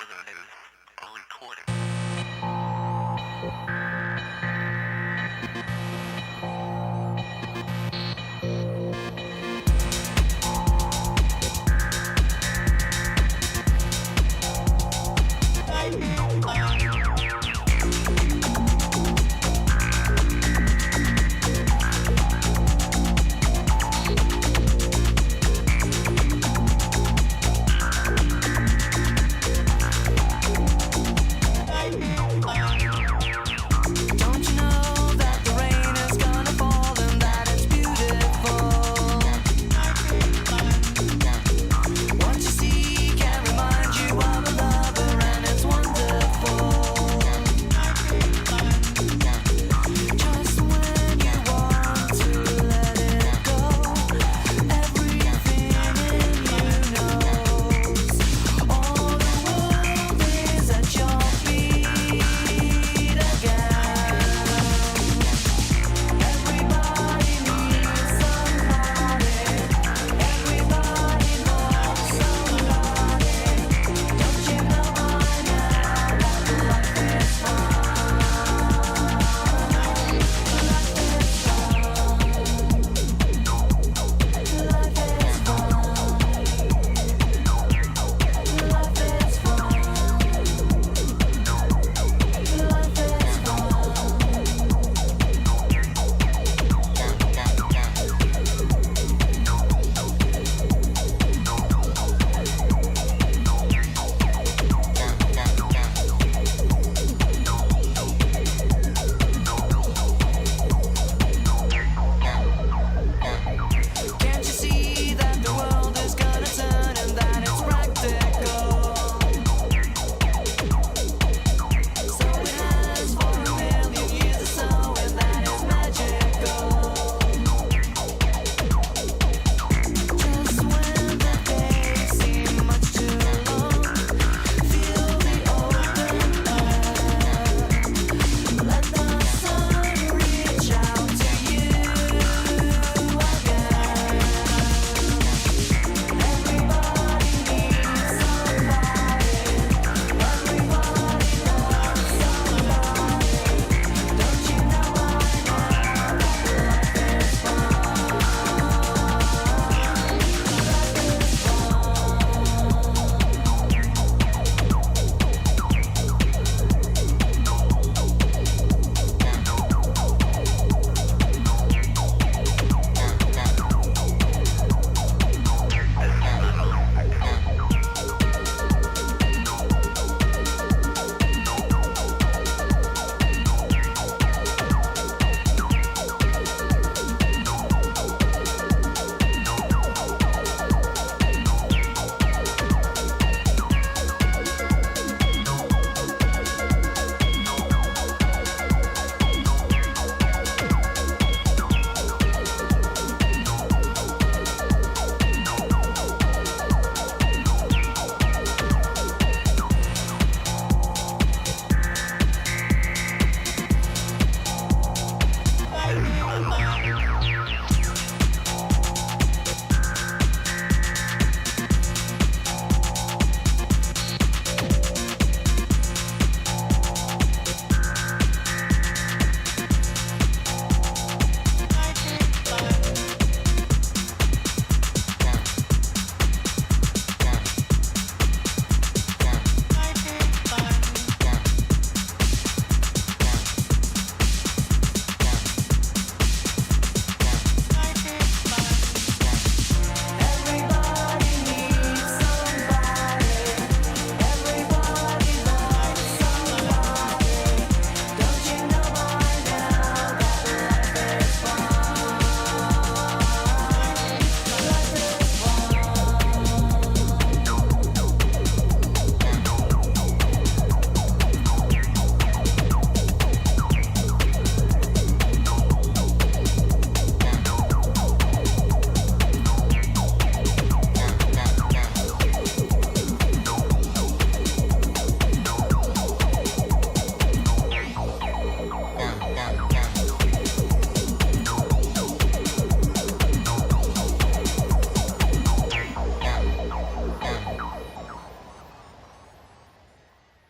together is a recording. What you see can remind you of a lover, and it's wonderful.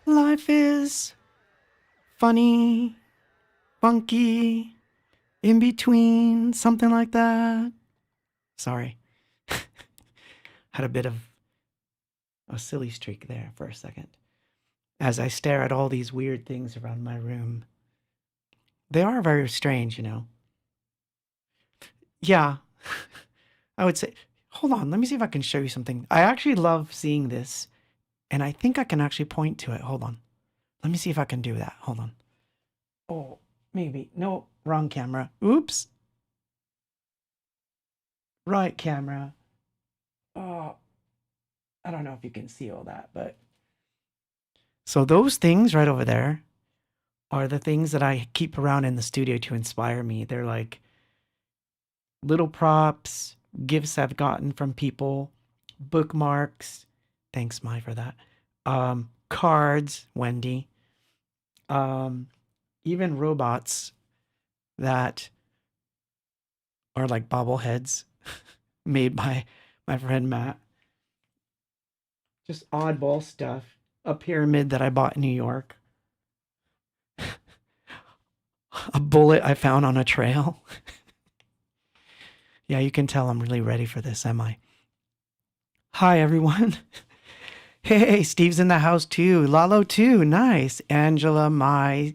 Life is funny, funky, in between, something like that. Sorry. Had a bit of a silly streak there for a second. As I stare at all these weird things around my room. They are very strange, you know. Yeah, I would say, hold on, let me see if I can show you something. I actually love seeing this, and I think I can actually point to it. Hold on. Let me see if I can do that. Hold on. Oh, maybe. No, wrong camera. Oops. Right camera. Oh, I don't know if you can see all that, but. So those things right over there are the things that I keep around in the studio to inspire me. They're like little props, gifts I've gotten from people, bookmarks. Thanks, Mai, for that. Cards, Wendy. Um, Even robots that are like bobbleheads made by my friend Matt. Just oddball stuff. A pyramid that I bought in New York. A bullet I found on a trail. Yeah, you can tell I'm really ready for this, am I? Hi, everyone. Hey, Steve's in the house too. Lalo too. Nice. Angela, Mai,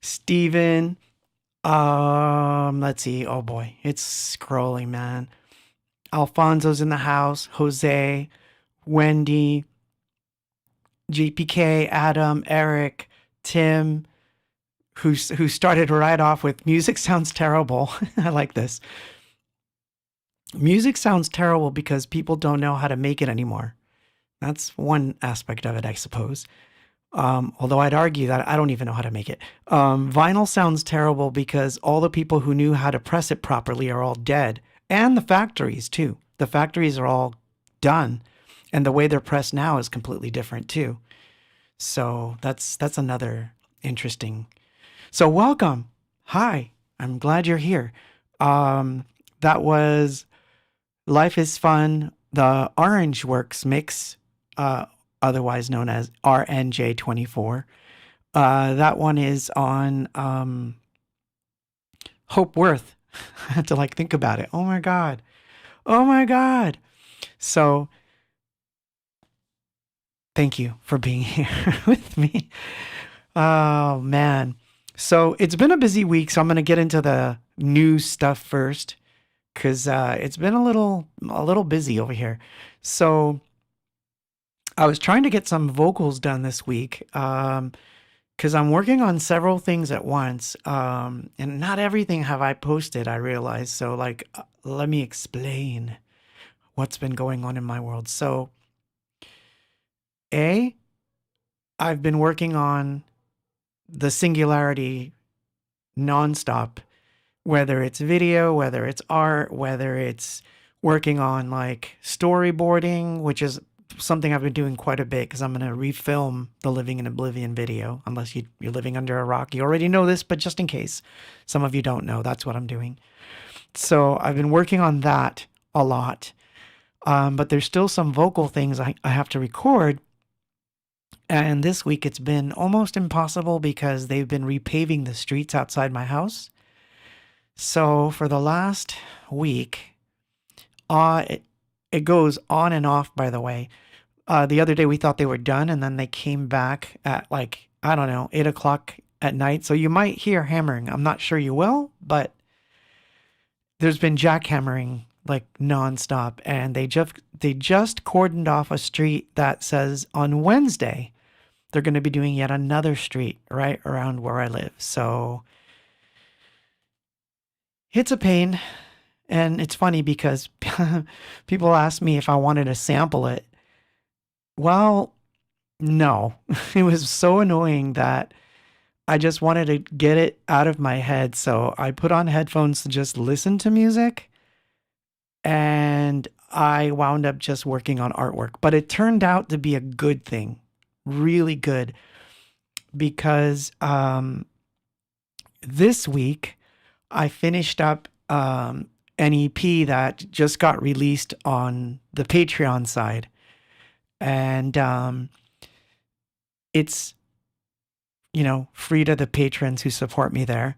Steven. Let's see. Oh boy, it's scrolling, man. Alfonso's in the house. Jose, Wendy, JPK, Adam, Eric, Tim, who started right off with music sounds terrible. I like this. Music sounds terrible because people don't know how to make it anymore. That's one aspect of it, I suppose. Although I'd argue that I don't even know how to make it. Vinyl sounds terrible because all the people who knew how to press it properly are all dead. And the factories, too. The factories are all done. And the way they're pressed now is completely different, too. So that's another interesting. So welcome. Hi. I'm glad you're here. That was Life is Fun, the Orange Works mix, otherwise known as RNJ24. That one is on Hope Worth. I had to like think about it. Oh my God. Oh my God. So thank you for being here with me. Oh man. So it's been a busy week, so I'm gonna get into the news stuff first because it's been a little busy over here. So I was trying to get some vocals done this week because I'm working on several things at once, and not everything have I posted. I realize. So like, let me explain what's been going on in my world. So, I've been working on the singularity nonstop, whether it's video, whether it's art, whether it's working on like storyboarding, which is something I've been doing quite a bit because I'm going to refilm the Living in Oblivion video. Unless you're living under a rock, you already know this, but just in case some of you don't know, that's what I'm doing. So I've been working on that a lot. But there's still some vocal things I have to record. And this week it's been almost impossible because they've been repaving the streets outside my house. So for the last week, it goes on and off, by the way. The other day we thought they were done and then they came back at like, I don't know, 8 o'clock at night. So you might hear hammering. I'm not sure you will, but there's been jackhammering like nonstop. And they just cordoned off a street that says on Wednesday, they're going to be doing yet another street right around where I live. So it's a pain. And it's funny because people ask me if I wanted to sample it. Well, no. It was so annoying that I just wanted to get it out of my head. So I put on headphones to just listen to music. And I wound up just working on artwork. But it turned out to be a good thing. Really good. Because this week I finished up an EP that just got released on the Patreon side. And it's free to the patrons who support me there.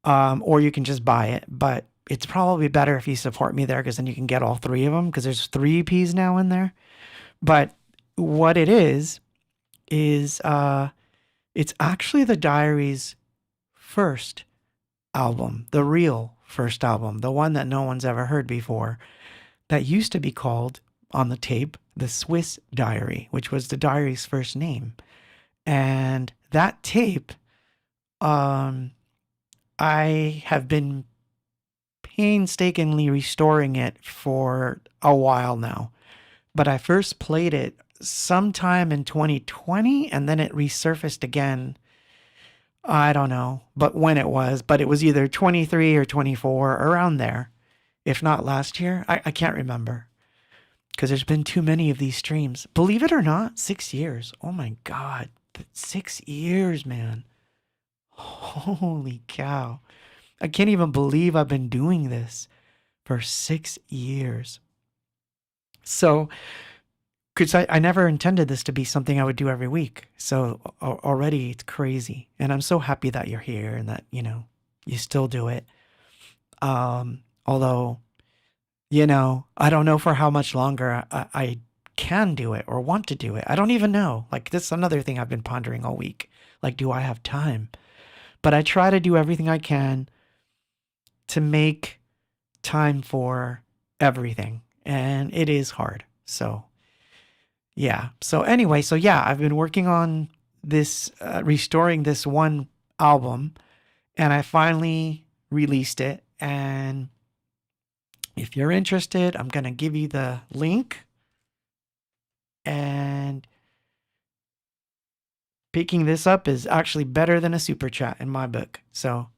Or you can just buy it, but it's probably better if you support me there because then you can get all three of them because there's 3 EPs now in there. But what it is it's actually the Diary's first album, the real first album, the one that no one's ever heard before, that used to be called on the tape the Swiss Diary, which was the Diary's first name. And that tape, I have been painstakingly restoring it for a while now. But I first played it sometime in 2020 and then it resurfaced again. I don't know, but when it was, but it was either 23 or 24, around there. If not last year, I can't remember because there's been too many of these streams. Believe it or not, 6 years. Oh my God. 6 years, man. Holy cow. I can't even believe I've been doing this for 6 years. So, because I never intended this to be something I would do every week. So already it's crazy. And I'm so happy that you're here and that, you still do it. Although, I don't know for how much longer I can do it or want to do it. I don't even know. Like, this is another thing I've been pondering all week. Like, do I have time? But I try to do everything I can to make time for everything. And it is hard. So, yeah. So anyway, I've been working on this, restoring this one album, and I finally released it. And if you're interested, I'm going to give you the link. And picking this up is actually better than a super chat in my book. So,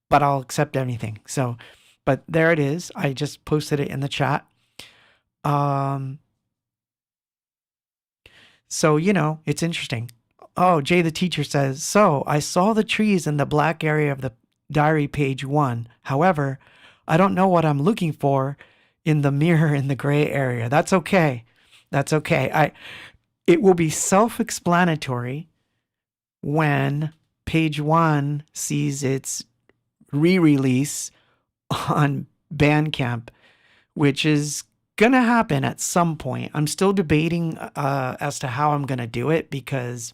but I'll accept anything. So, but there it is. I just posted it in the chat. So, it's interesting. Oh, Jay the teacher says, so I saw the trees in the black area of the diary page 1. However, I don't know what I'm looking for in the mirror in the gray area. That's okay. That's okay. It will be self-explanatory when page 1 sees its re-release on Bandcamp, which is gonna happen at some point. I'm still debating as to how I'm gonna do it because,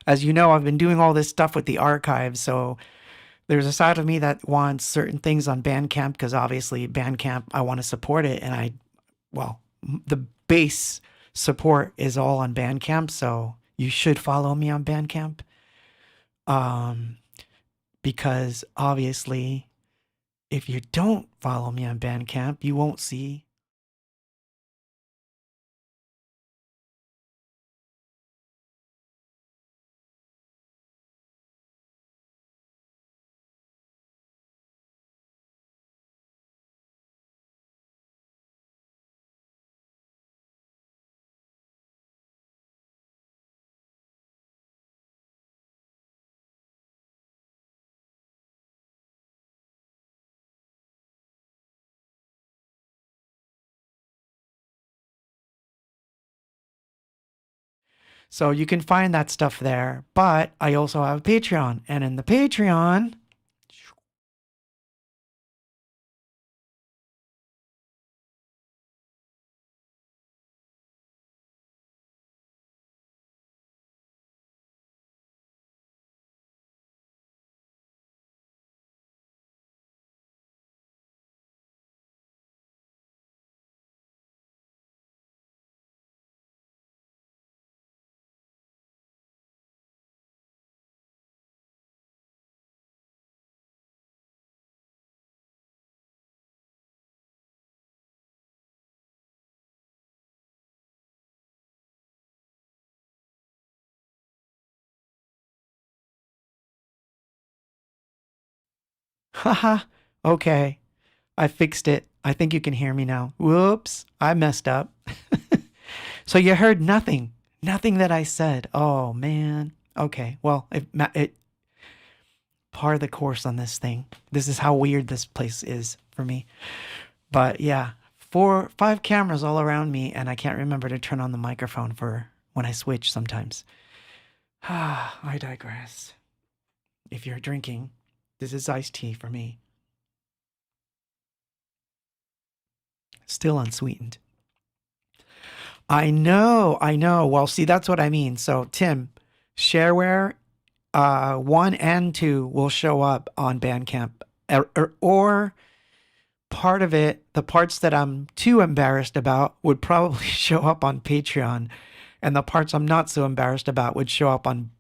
as you know, I've been doing all this stuff with the archive. So there's a side of me that wants certain things on Bandcamp because obviously Bandcamp, I want to support it, and the base support is all on Bandcamp. So you should follow me on Bandcamp, because obviously, if you don't follow me on Bandcamp, you won't see. So you can find that stuff there. But I also have a Patreon. And in the Patreon, haha, okay, I fixed it. I think you can hear me now. Whoops, I messed up. So you heard nothing that I said. Oh man. Okay, well, it par the course on this thing. This is how weird this place is for me. But yeah, 5 cameras all around me, and I can't remember to turn on the microphone for when I switch sometimes. I digress. If you're drinking, this is iced tea for me. Still unsweetened. I know. Well, see, that's what I mean. So, Tim, shareware 1 and 2 will show up on Bandcamp, or part of it, the parts that I'm too embarrassed about, would probably show up on Patreon, and the parts I'm not so embarrassed about would show up on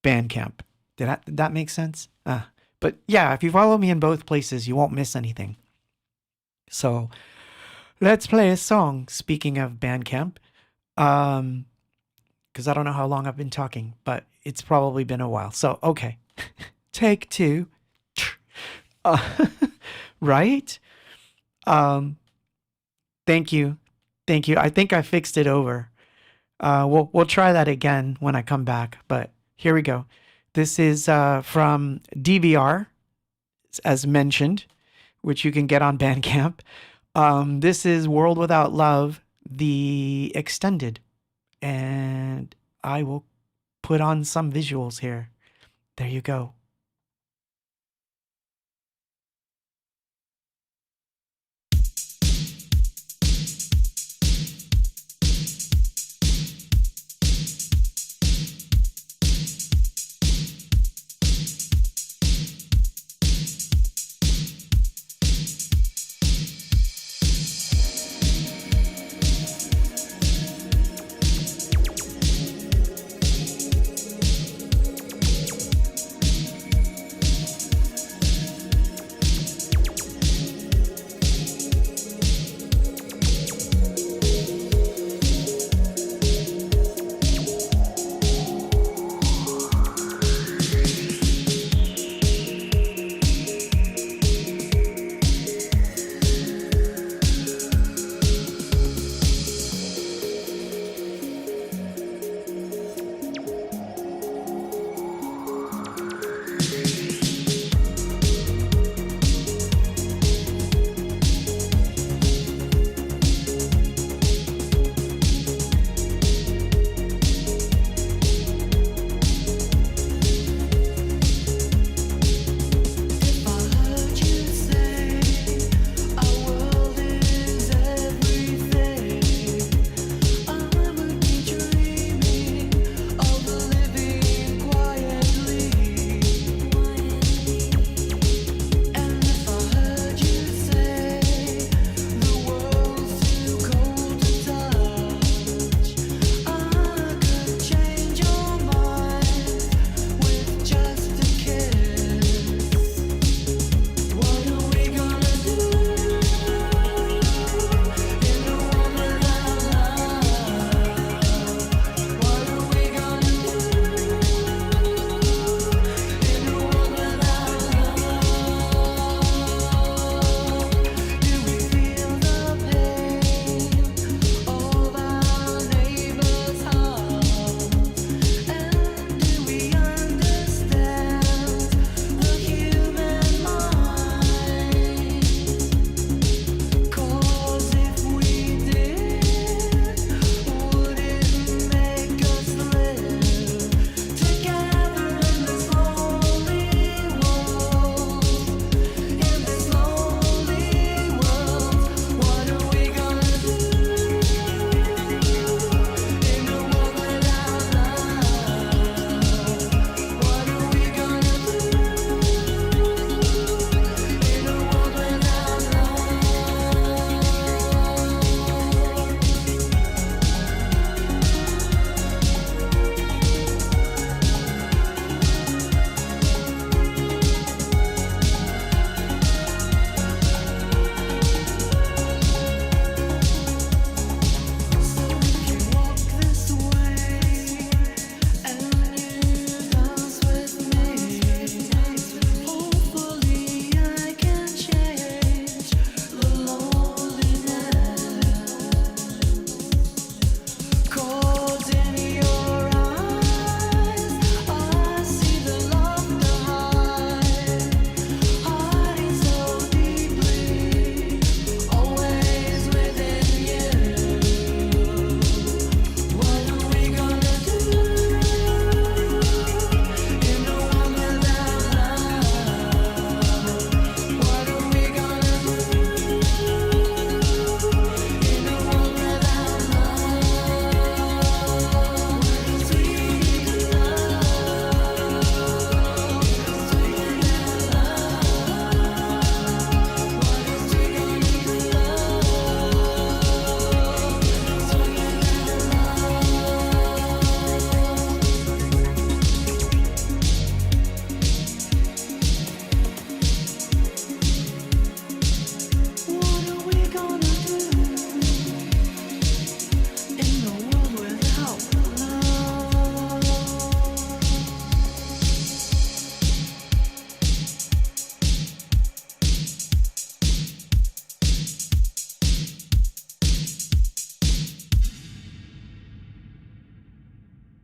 Bandcamp. Did that make sense? But yeah, if you follow me in both places, you won't miss anything. So let's play a song. Speaking of Bandcamp, because I don't know how long I've been talking, but it's probably been a while. So okay, take 2. Right? Thank you. I think I fixed it over. We'll try that again when I come back. But here we go. This is from DVR, as mentioned, which you can get on Bandcamp. This is World Without Love, the extended, and I will put on some visuals here. There you go.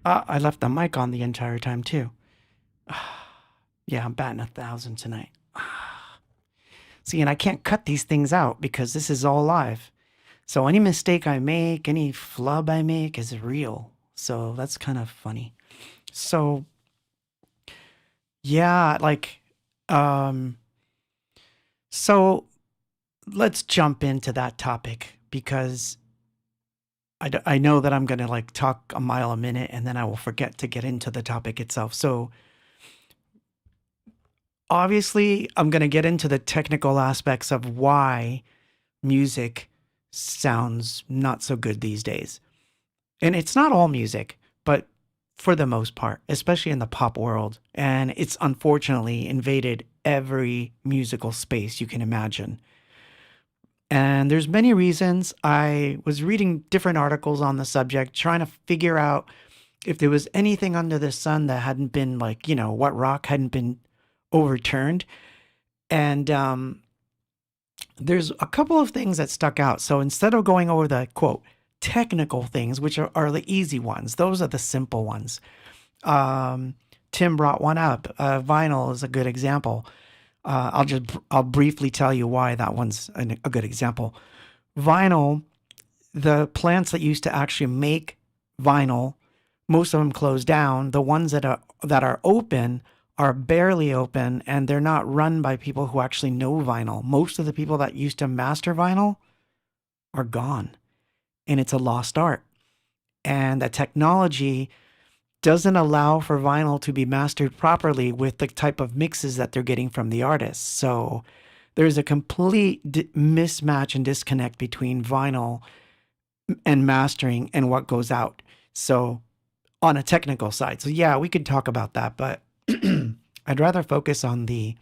I left the mic on the entire time too. Yeah, I'm batting 1,000 tonight. See, and I can't cut these things out because this is all live. So any mistake I make, any flub I make is real. So that's kind of funny. So yeah, like, um, so let's jump into that topic because I know that I'm going to like talk a mile a minute and then I will forget to get into the topic itself. So obviously, I'm going to get into the technical aspects of why music sounds not so good these days. And it's not all music, but for the most part, especially in the pop world. And it's unfortunately invaded every musical space you can imagine. And there's many reasons. I was reading different articles on the subject, trying to figure out if there was anything under the sun that hadn't been like, what rock hadn't been overturned. And there's a couple of things that stuck out. So instead of going over the quote, technical things, which are the easy ones, those are the simple ones. Tim brought one up. Vinyl is a good example. I'll briefly tell you why that one's a good example. Vinyl, the plants that used to actually make vinyl, most of them closed down. The ones that are open are barely open, and they're not run by people who actually know vinyl. Most of the people that used to master vinyl are gone, and it's a lost art. And the technology doesn't allow for vinyl to be mastered properly with the type of mixes that they're getting from the artists. So there's a complete mismatch and disconnect between vinyl and mastering and what goes out. So on a technical side. So yeah, we could talk about that, but I'd rather focus on the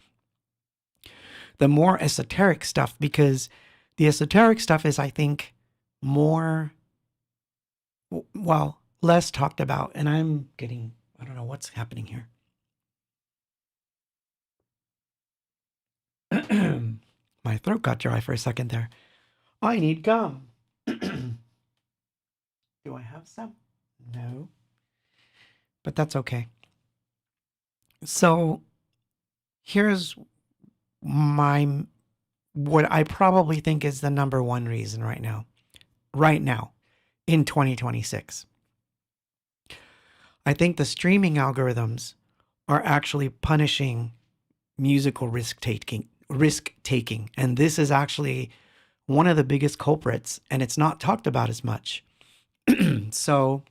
more esoteric stuff, because the esoteric stuff is, I think, less talked about. And I don't know what's happening here. My throat got dry for a second there. I need gum. Do I have some? No. But that's okay. So here's what I probably think is the number one reason right now in 2026. I think the streaming algorithms are actually punishing musical risk taking. And this is actually one of the biggest culprits, and it's not talked about as much. So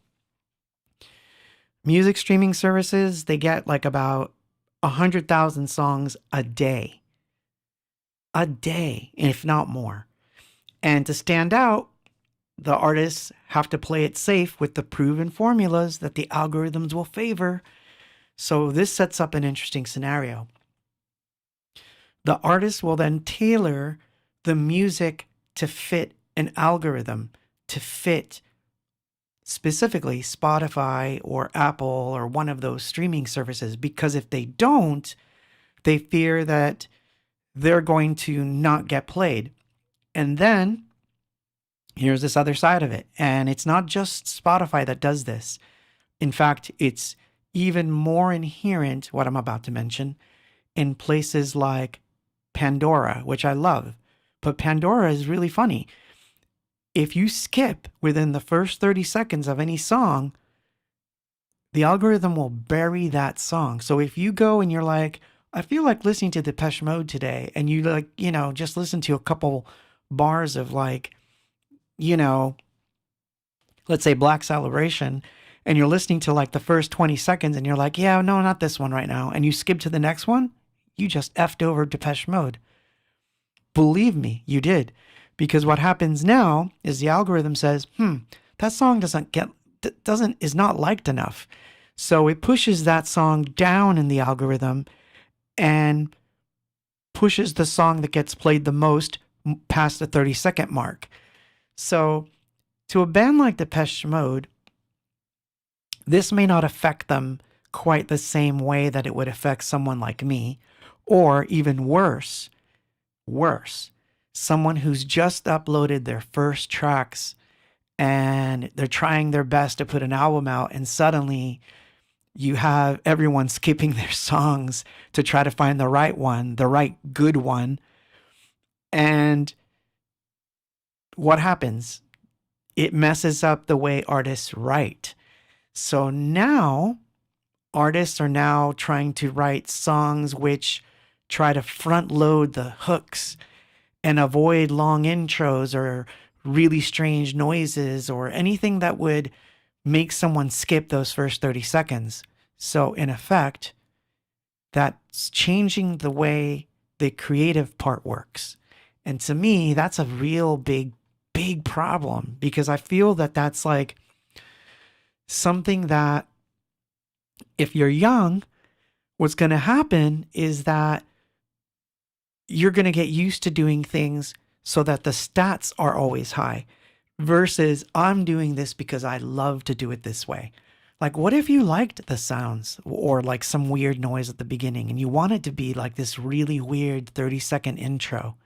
music streaming services, they get like about 100,000 songs a day, if not more. And to stand out, the artists have to play it safe with the proven formulas that the algorithms will favor. So this sets up an interesting scenario. The artist will then tailor the music to fit an algorithm, to fit specifically Spotify or Apple or one of those streaming services, because if they don't, they fear that they're going to not get played. And then here's this other side of it. And it's not just Spotify that does this. In fact, it's even more inherent, what I'm about to mention, in places like Pandora, which I love. But Pandora is really funny. If you skip within the first 30 seconds of any song, the algorithm will bury that song. So if you go and you're like, I feel like listening to Depeche Mode today, and you like, just listen to a couple bars of like, let's say Black Celebration, and you're listening to like the first 20 seconds and you're like, yeah, no, not this one right now. And you skip to the next one, you just effed over Depeche Mode. Believe me, you did. Because what happens now is the algorithm says, that song is not liked enough. So it pushes that song down in the algorithm and pushes the song that gets played the most past the 30-second mark. So to a band like Depeche Mode, this may not affect them quite the same way that it would affect someone like me, or even worse, someone who's just uploaded their first tracks and they're trying their best to put an album out, and suddenly you have everyone skipping their songs to try to find the right one, the right good one. And what happens? It messes up the way artists write. So now artists are now trying to write songs which try to front load the hooks and avoid long intros or really strange noises or anything that would make someone skip those first 30 seconds. So in effect, that's changing the way the creative part works. And to me, that's a real big problem, because I feel that that's like something that if you're young, what's going to happen is that you're going to get used to doing things so that the stats are always high, versus I'm doing this because I love to do it this way. Like, what if you liked the sounds or like some weird noise at the beginning and you want it to be like this really weird 30-second intro?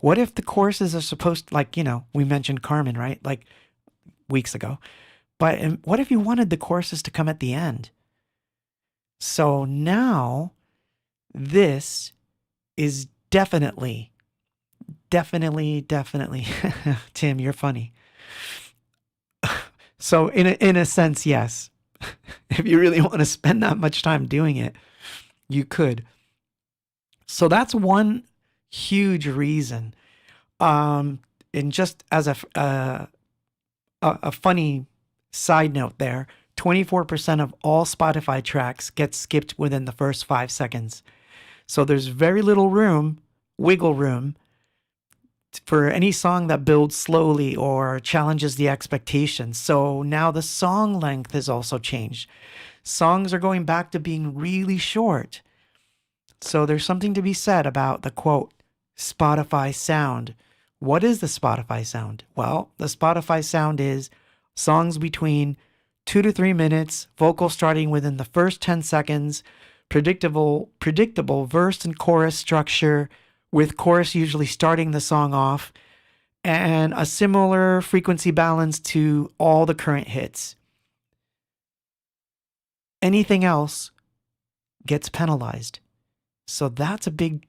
What if the choruses are supposed to, like, we mentioned Carmen, right? Like weeks ago. But what if you wanted the choruses to come at the end? So now this is definitely, Tim, you're funny. So in a sense, yes. If you really want to spend that much time doing it, you could. So that's one huge reason. And just as a funny side note there, 24% of all Spotify tracks get skipped within the first 5 seconds. So there's very little wiggle room, for any song that builds slowly or challenges the expectations. So now the song length has also changed. Songs are going back to being really short. So there's something to be said about the quote, Spotify sound. What is the Spotify sound? Well, the Spotify sound is songs between 2 to 3 minutes, vocals starting within the first 10 seconds, predictable verse and chorus structure, with chorus usually starting the song off, and a similar frequency balance to all the current hits. Anything else gets penalized. So that's a big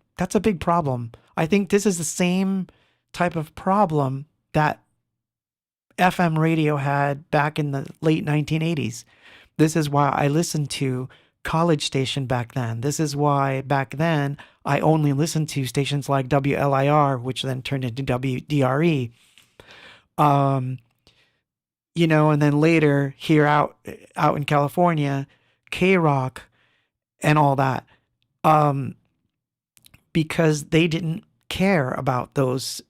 problem. I think this is the same type of problem that FM radio had back in the late 1980s. This is why I listened to College Station back then. This is why back then I only listened to stations like WLIR, which then turned into WDRE. And then later here out in California, K-Rock and all that. Because they didn't care about those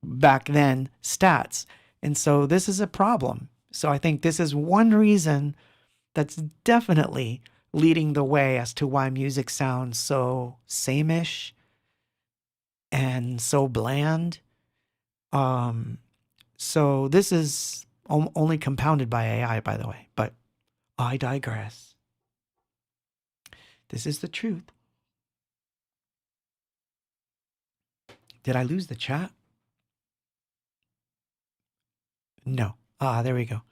back then stats. And so this is a problem. So I think this is one reason that's definitely leading the way as to why music sounds so same-ish and so bland. So this is only compounded by AI, by the way, but I digress. This is the truth. Did I lose the chat? No. There we go.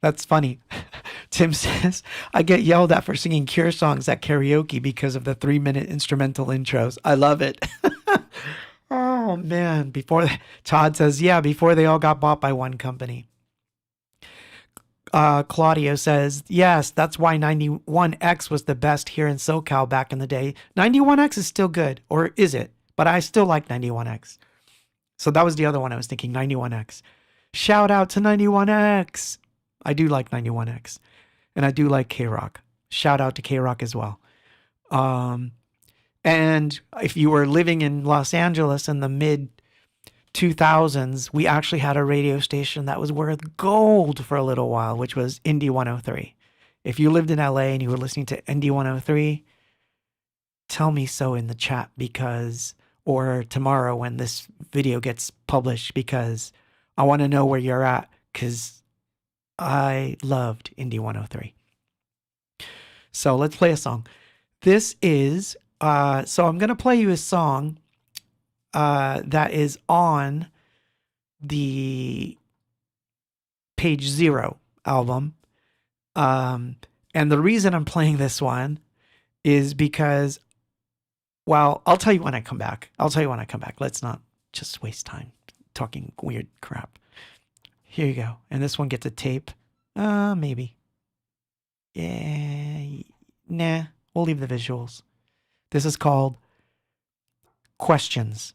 That's funny. Tim says, I get yelled at for singing Cure songs at karaoke because of the 3-minute instrumental intros. I love it. Oh, man. Todd says, yeah, before they all got bought by one company. Claudio says, yes, that's why 91X was the best here in SoCal back in the day. 91X is still good, or is it? But I still like 91X. So that was the other one I was thinking, 91X. Shout out to 91X. I do like 91X. And I do like K-Rock. Shout out to K-Rock as well. And if you were living in Los Angeles in the mid 2000s, we actually had a radio station that was worth gold for a little while, which was Indie 103. If you lived in LA and you were listening to Indie 103, tell me so in the chat, or tomorrow when this video gets published, because I want to know where you're at, because I loved Indie 103. So let's play a song. This is, so I'm going to play you a song that is on the Page Zero album. And the reason I'm playing this one is because, well, I'll tell you when I come back. Let's not just waste time talking weird crap. Here you go. And this one gets a tape. Maybe. Yeah. Nah, we'll leave the visuals. This is called Questions.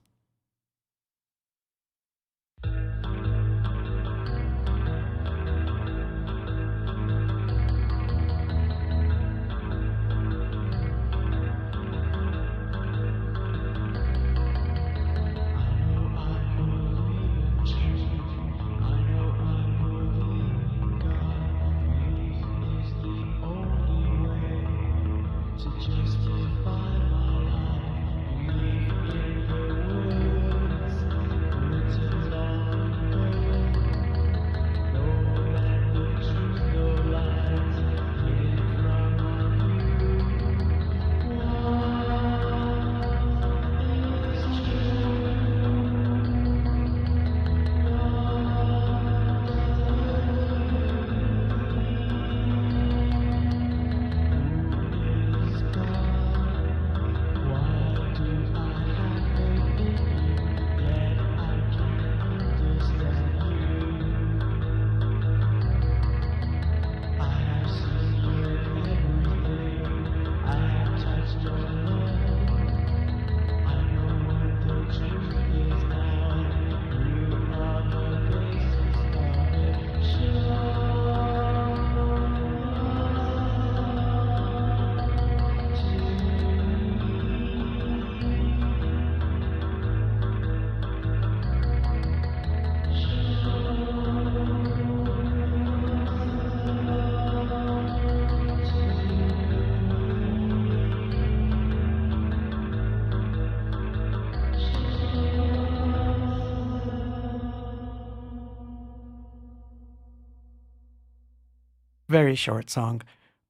Very short song.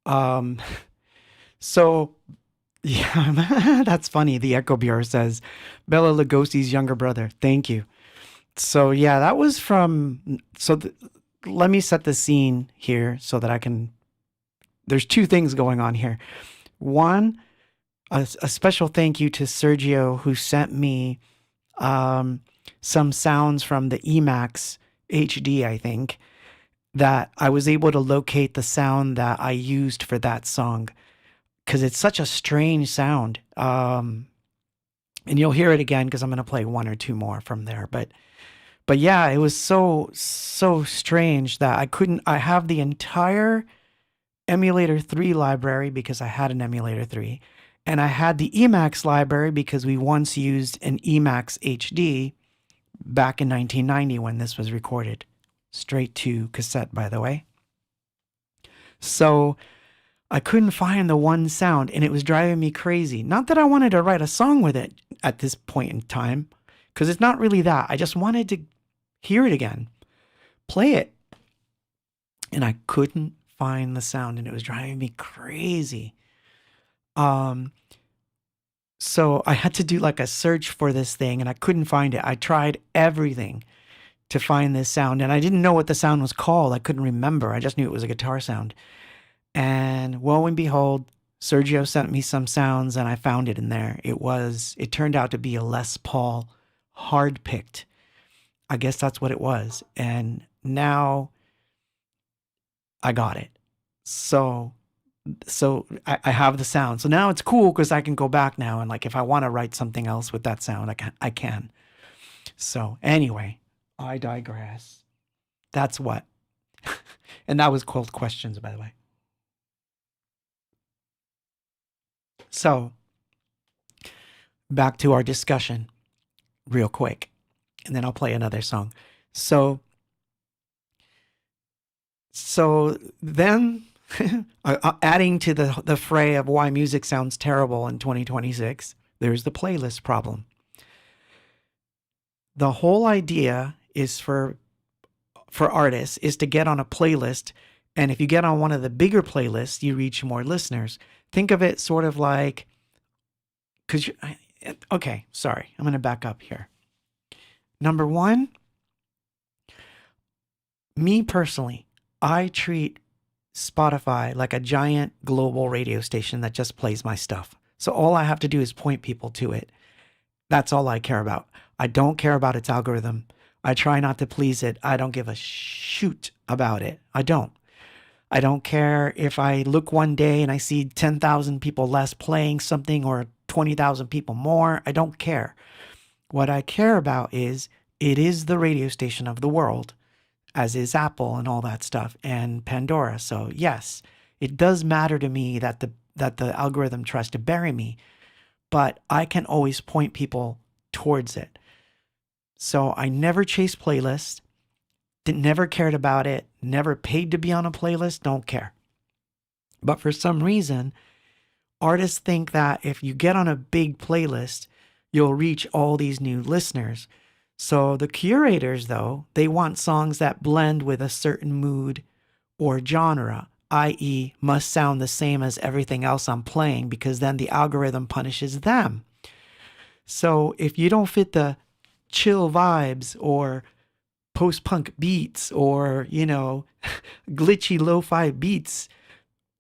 Um, so yeah, that's funny. The Echo Bureau says Bela Lugosi's younger brother. Thank you. So yeah, that was from. Let me set the scene here so that I can. There's two things going on here. One, a special thank you to Sergio who sent me some sounds from the Emax HD, I think, that I was able to locate the sound that I used for that song because it's such a strange sound. And you'll hear it again because I'm going to play one or two more from there. But yeah, it was so strange that I have the entire Emulator 3 library because I had an Emulator 3. And I had the Emax library because we once used an Emax HD back in 1990 when this was recorded. Straight to cassette, by the way. So I couldn't find the one sound and it was driving me crazy. Not that I wanted to write a song with it at this point in time, because it's not really that. I just wanted to hear it again, play it. And I couldn't find the sound and it was driving me crazy. So I had to do like a search for this thing and I couldn't find it. I tried everything to find this sound and I didn't know what the sound was called. I couldn't remember. I just knew it was a guitar sound. And lo and behold, Sergio sent me some sounds and I found it in there. It turned out to be a Les Paul hard picked. I guess that's what it was. And now I got it. So I have the sound. So now it's cool because I can go back now and like if I want to write something else with that sound, I can. So anyway, I digress. That's what. And that was called Questions, by the way. So back to our discussion real quick. And then I'll play another song. So then adding to the fray of why music sounds terrible in 2026, there's the playlist problem. The whole idea is for artists is to get on a playlist, and if you get on one of the bigger playlists, you reach more listeners. Think of it sort of like, because Okay, sorry. I'm going to back up here. Number one, me personally, I treat Spotify like a giant global radio station that just plays my stuff. So all I have to do is point people to it. That's all I care about. I don't care about its algorithm. I try not to please it. I don't give a shoot about it. I don't. I don't care if I look one day and I see 10,000 people less playing something or 20,000 people more. I don't care. What I care about is it is the radio station of the world, as is Apple and all that stuff and Pandora. So yes, it does matter to me that the algorithm tries to bury me, but I can always point people towards it. So I never chase playlists, never cared about it, never paid to be on a playlist, don't care. But for some reason, artists think that if you get on a big playlist, you'll reach all these new listeners. So the curators, though, they want songs that blend with a certain mood or genre, i.e., must sound the same as everything else I'm playing because then the algorithm punishes them. So if you don't fit the chill vibes or post-punk beats or, glitchy lo-fi beats,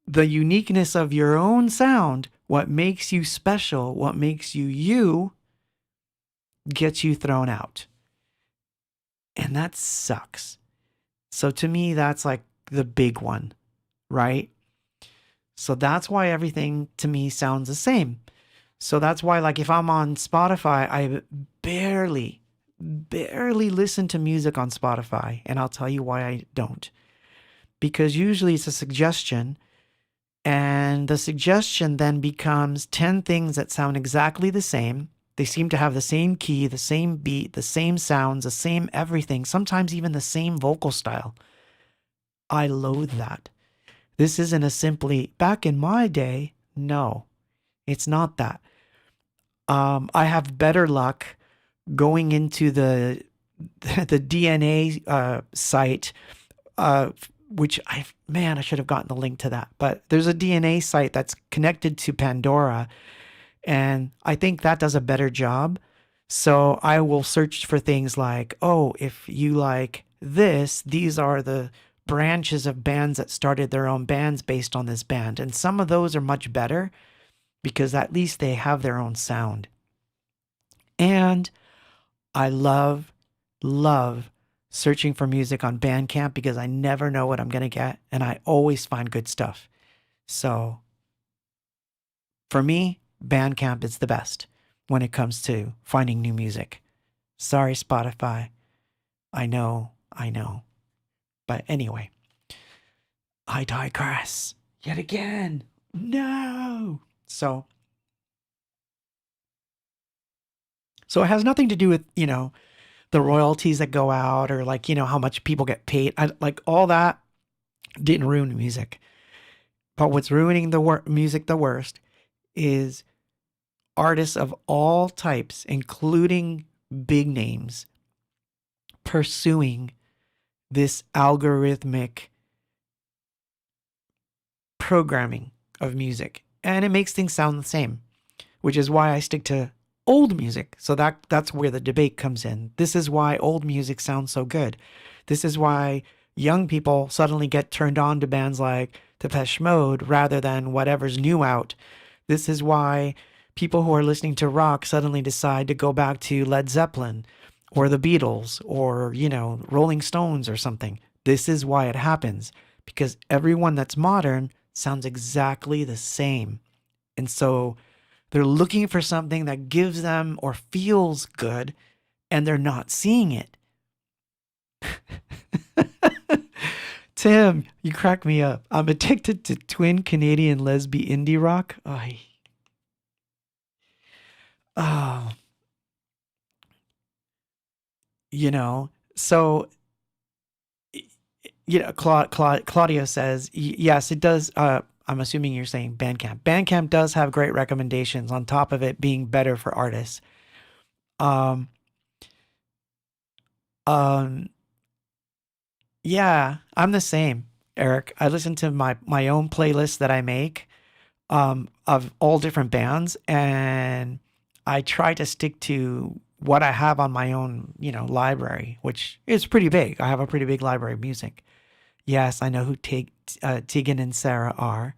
the uniqueness of your own sound, what makes you special, what makes you you, gets you thrown out. And that sucks. So to me, that's like the big one, right? So that's why everything to me sounds the same. So that's why, like, if I'm on Spotify, I barely listen to music on Spotify. And I'll tell you why I don't. Because usually it's a suggestion. And the suggestion then becomes 10 things that sound exactly the same. They seem to have the same key, the same beat, the same sounds, the same everything, sometimes even the same vocal style. I loathe that. This isn't a simply, back in my day, no, it's not that. I have better luck going into the DNA site, which I should have gotten the link to that. But there's a DNA site that's connected to Pandora, and I think that does a better job. So I will search for things like, oh, if you like this, these are the branches of bands that started their own bands based on this band. And some of those are much better because at least they have their own sound. And I love searching for music on Bandcamp because I never know what I'm going to get. And I always find good stuff. So for me, Bandcamp is the best when it comes to finding new music. Sorry, Spotify. I know. But anyway, I digress yet again. No. So it has nothing to do with, the royalties that go out or like, how much people get paid. Like all that didn't ruin music. But what's ruining the music the worst is artists of all types, including big names, pursuing this algorithmic programming of music. And it makes things sound the same, which is why I stick to old music. So that's where the debate comes in. This is why old music sounds so good. This is why young people suddenly get turned on to bands like Depeche Mode rather than whatever's new out. This is why people who are listening to rock suddenly decide to go back to Led Zeppelin or the Beatles or, Rolling Stones or something. This is why it happens, because everyone that's modern sounds exactly the same. And so they're looking for something that gives them or feels good, and they're not seeing it. Tim, you crack me up. I'm addicted to twin Canadian lesbian indie rock. Oh, so, Claudio says, yes, it does. I'm assuming you're saying Bandcamp. Bandcamp does have great recommendations on top of it being better for artists. Um, yeah, I'm the same, Eric. I listen to my own playlist that I make, of all different bands, and I try to stick to what I have on my own, library, which is pretty big. I have a pretty big library of music. Yes, I know who Tegan and Sarah are,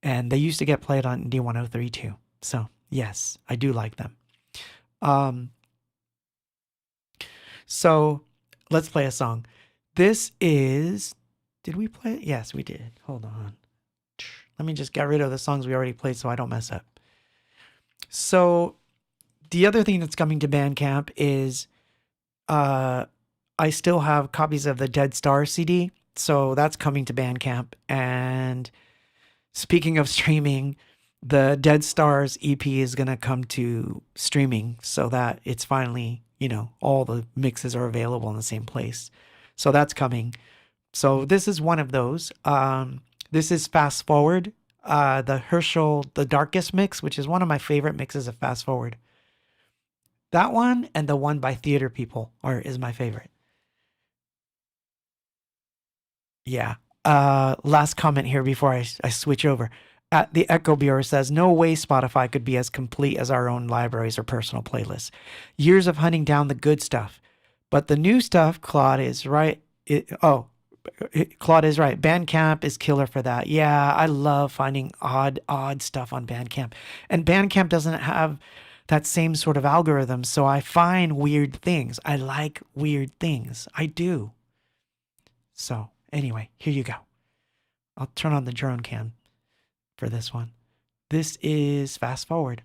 and they used to get played on D103 too. So yes, I do like them. Um, so let's play a song. This is. Did we play it? Yes, we did. Hold on. Let me just get rid of the songs we already played so I don't mess up. So the other thing that's coming to Bandcamp is I still have copies of the Dead Star CD. So that's coming to Bandcamp. And speaking of streaming, the Dead Stars EP is going to come to streaming so that it's finally, all the mixes are available in the same place. So that's coming. So this is one of those. This is Fast Forward, the Herschel, the Darkest mix, which is one of my favorite mixes of Fast Forward. That one and the one by Theater People is my favorite. Yeah. Last comment here before I switch over. The Echo Bureau says, no way Spotify could be as complete as our own libraries or personal playlists. Years of hunting down the good stuff. But the new stuff, Claude is right. Claude is right. Bandcamp is killer for that. Yeah, I love finding odd stuff on Bandcamp. And Bandcamp doesn't have that same sort of algorithm, so I find weird things. I like weird things. I do. So, anyway, here you go. I'll turn on the drone cam for this one. This is Fast Forward.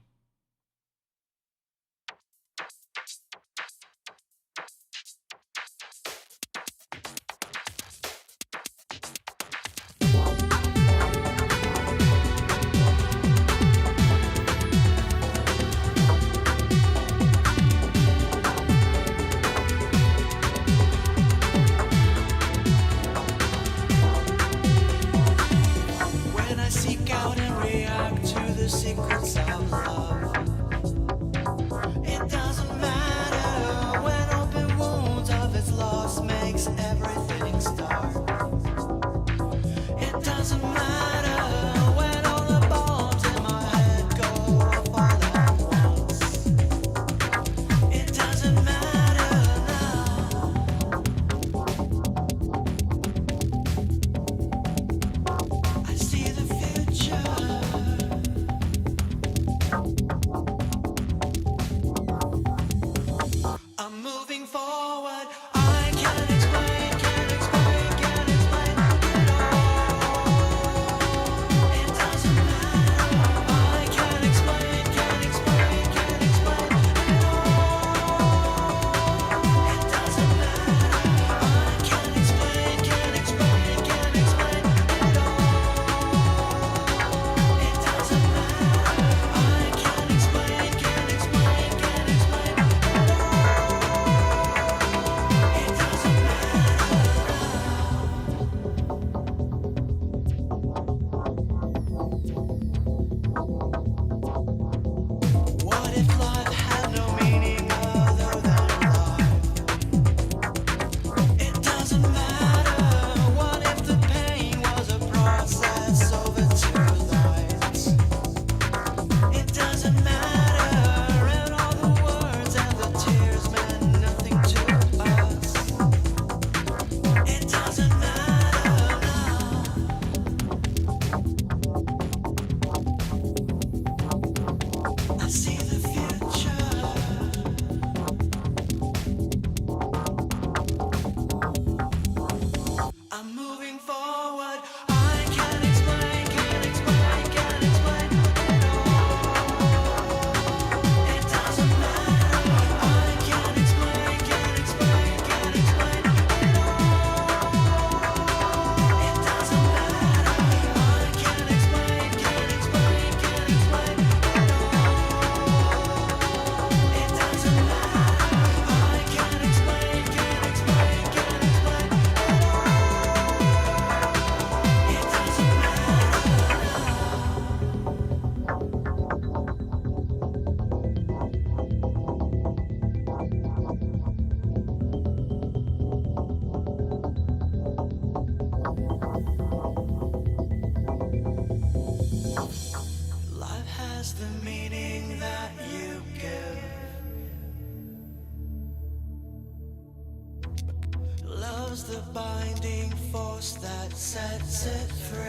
the binding force that sets it free.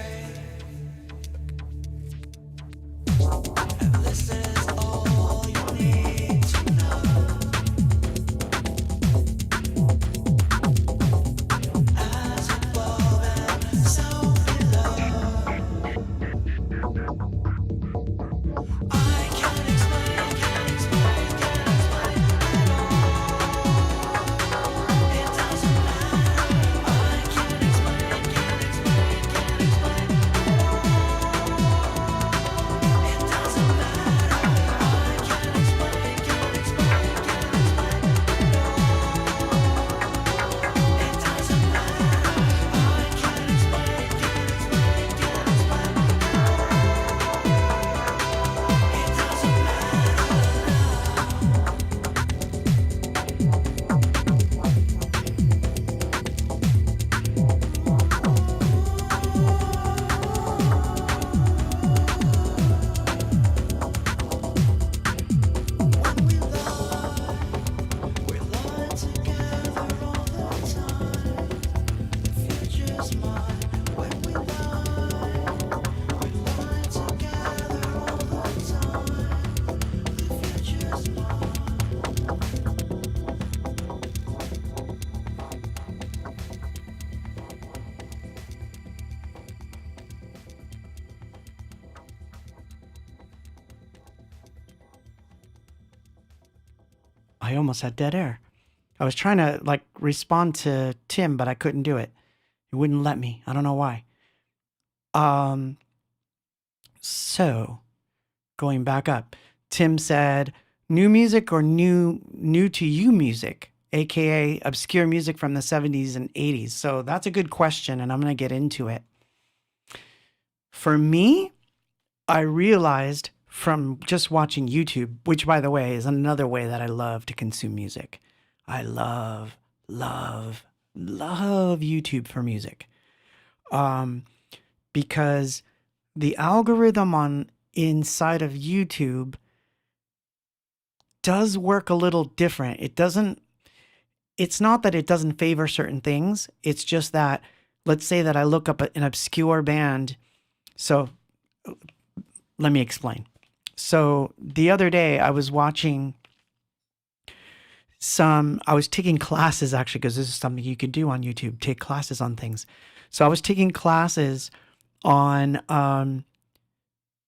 And this is all you need to know. As above and so below. I can't explain at all. It doesn't matter. I can't explain at all. It doesn't matter. I can't explain at all. It doesn't matter. I can't explain. It doesn't we lie together all the time. The future's mine. When we lie together all the time. The future's mine. I almost had dead air. I was trying to like respond to Tim, but I couldn't do it. He wouldn't let me. I don't know why. So going back up, Tim said new music or new to you music, aka obscure music from the 70s and 80s. So that's a good question, and I'm going to get into it. For me, I realized from just watching YouTube, which by the way is another way that I love to consume music. I love YouTube for music. Because the algorithm on inside of YouTube does work a little different. It's not that it doesn't favor certain things. It's just that, let's say that I look up an obscure band. So let me explain. So the other day I was watching I was taking classes actually, because this is something you could do on YouTube, take classes on things. So I was taking classes on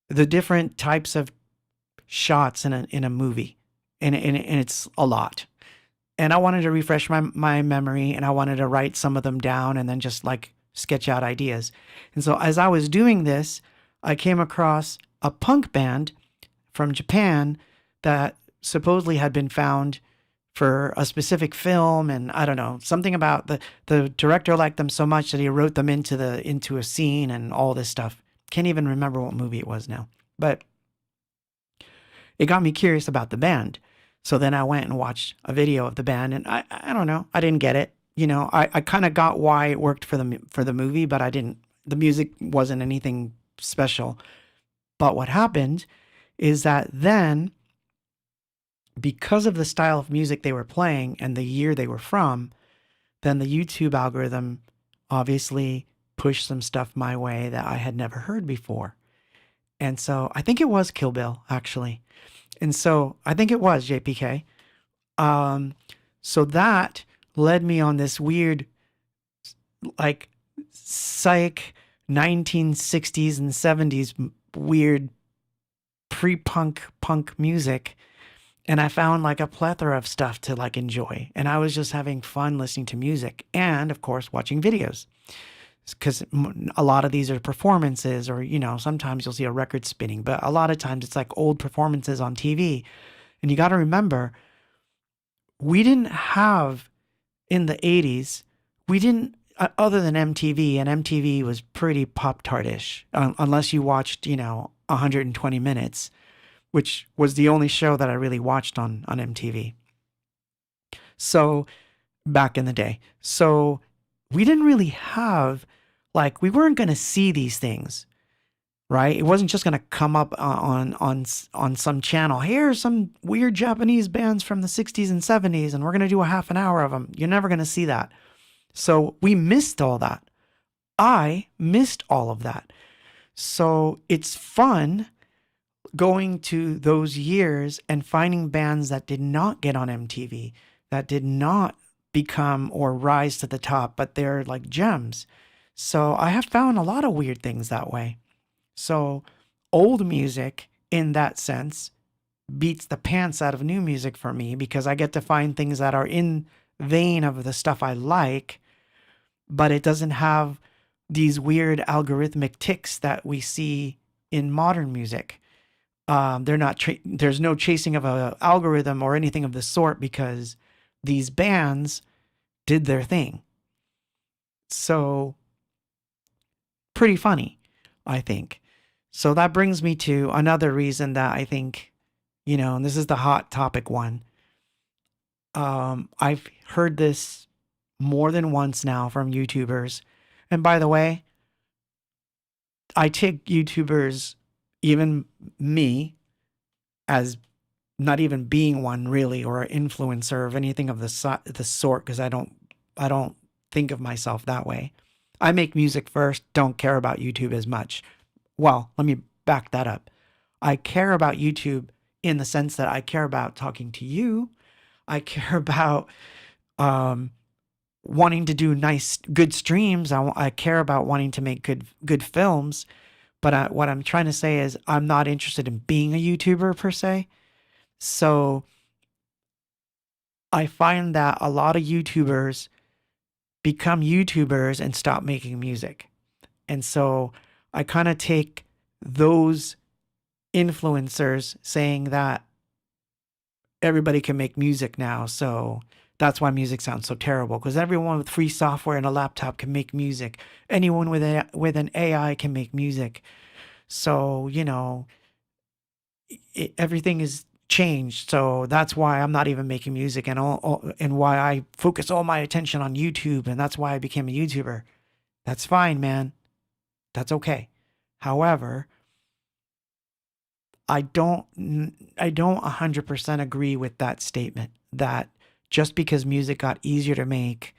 the different types of shots in a movie, and it's a lot. And I wanted to refresh my memory, and I wanted to write some of them down and then just like sketch out ideas. And so as I was doing this, I came across a punk band from Japan that supposedly had been found for a specific film, and I don't know, something about the director liked them so much that he wrote them into a scene and all this stuff. Can't even remember what movie it was now, but it got me curious about the band. So then I went and watched a video of the band, and I don't know, I didn't get it. You know, I kind of got why it worked for the movie, but I didn't. The music wasn't anything special. But what happened is that then, because of the style of music they were playing and the year they were from, then the YouTube algorithm obviously pushed some stuff my way that I had never heard before. And so I think it was Kill Bill, actually. And so I think it was JPK. So that led me on this weird, like, psych 1960s and 70s weird pre-punk punk music. And I found like a plethora of stuff to like enjoy. And I was just having fun listening to music and, of course, watching videos. Because a lot of these are performances, or, you know, sometimes you'll see a record spinning, but a lot of times it's like old performances on TV. And you got to remember, we didn't have in the 80s, we didn't, other than MTV, and MTV was pretty Pop-Tart-ish, unless you watched, you know, 120 Minutes, which was the only show that I really watched on MTV. So back in the day. So we didn't really have, like, we weren't going to see these things, right? It wasn't just going to come up on some channel. Here are some weird Japanese bands from the 60s and 70s, and we're going to do a half an hour of them. You're never going to see that. So we missed all that. I missed all of that. So it's fun going to those years and finding bands that did not get on MTV, that did not become or rise to the top, but they're like gems. So I have found a lot of weird things that way. So old music in that sense beats the pants out of new music for me because I get to find things that are in vein of the stuff I like, but it doesn't have these weird algorithmic ticks that we see in modern music. They're not. There's no chasing of a algorithm or anything of the sort because these bands did their thing. So pretty funny, I think. So that brings me to another reason that I think, and this is the hot topic one. I've heard this more than once now from YouTubers. And by the way, I take YouTubers, even me, as not even being one really, or an influencer of anything of the sort, because I don't think of myself that way. I make music first, don't care about YouTube as much. Well, let me back that up. I care about YouTube in the sense that I care about talking to you. I care about wanting to do nice, good streams. I care about wanting to make good films. But what I'm trying to say is I'm not interested in being a YouTuber per se. So I find that a lot of YouTubers become YouTubers and stop making music. And so I kind of take those influencers saying that everybody can make music now. So that's why music sounds so terrible, because everyone with free software and a laptop can make music. Anyone with an AI can make music. So, everything is changed. So that's why I'm not even making music, and why I focus all my attention on YouTube, and that's why I became a YouTuber. That's fine, man. That's okay. However, I don't 100% agree with that statement that just because music got easier to make,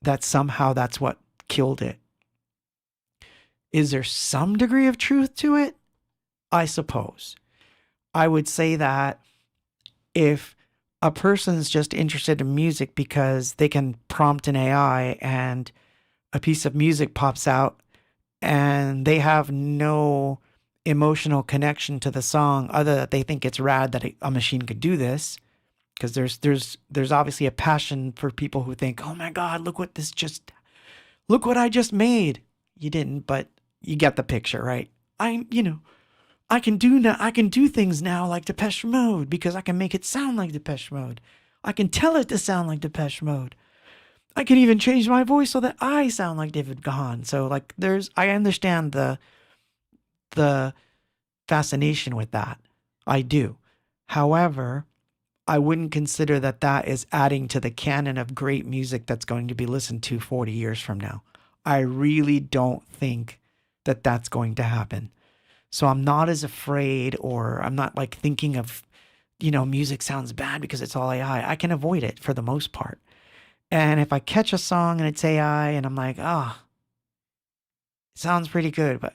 that somehow that's what killed it. Is there some degree of truth to it? I suppose. I would say that if a person's just interested in music because they can prompt an AI and a piece of music pops out and they have no emotional connection to the song other that they think it's rad that a machine could do this, because there's obviously a passion for people who think, oh my God, look what I just made. You didn't, but you get the picture, right? I can do things now like Depeche Mode because I can make it sound like Depeche Mode. I can tell it to sound like Depeche Mode. I can even change my voice so that I sound like David Gahan. So like I understand the fascination with that. I do. However, I wouldn't consider that is adding to the canon of great music that's going to be listened to 40 years from now. I really don't think that that's going to happen. So I'm not as afraid, or I'm not like thinking of, music sounds bad because it's all AI. I can avoid it for the most part. And if I catch a song and it's AI and I'm like, it sounds pretty good, but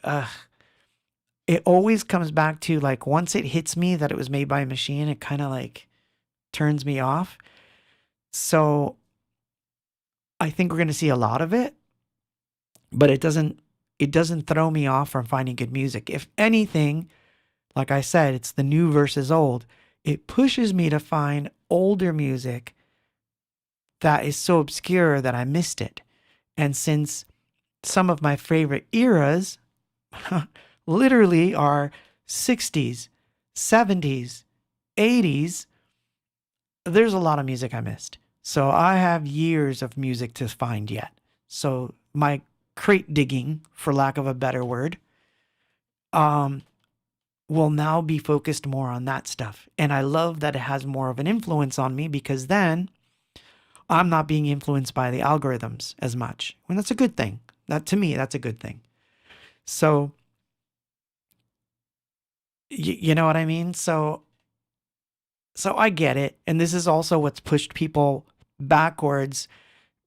it always comes back to like once it hits me that it was made by a machine, it kind of like turns me off. So I think we're going to see a lot of it, but it doesn't throw me off from finding good music. If anything, like I said, it's the new versus old. It pushes me to find older music that is so obscure that I missed it. And since some of my favorite eras literally are 60s, 70s, 80s, there's a lot of music I missed. So I have years of music to find yet. So my crate digging, for lack of a better word, will now be focused more on that stuff. And I love that it has more of an influence on me, because then I'm not being influenced by the algorithms as much. And that's a good thing. To me, that's a good thing. So, you know what I mean? So I get it. And this is also what's pushed people backwards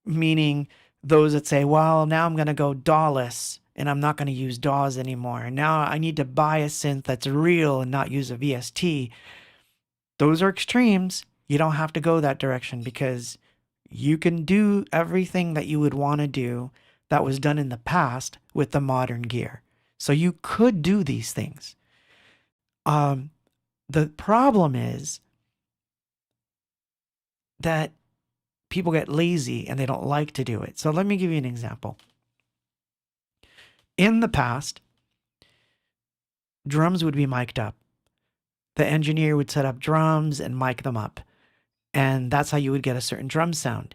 meaning those that say, well, now I'm going to go DAW-less and I'm not going to use DAWs anymore. And now I need to buy a synth that's real and not use a VST. Those are extremes. You don't have to go that direction because you can do everything that you would want to do that was done in the past with the modern gear. So you could do these things. The problem is that people get lazy and they don't like to do it. So let me give you an example. In the past, drums would be mic'd up. The engineer would set up drums and mic them up. And that's how you would get a certain drum sound.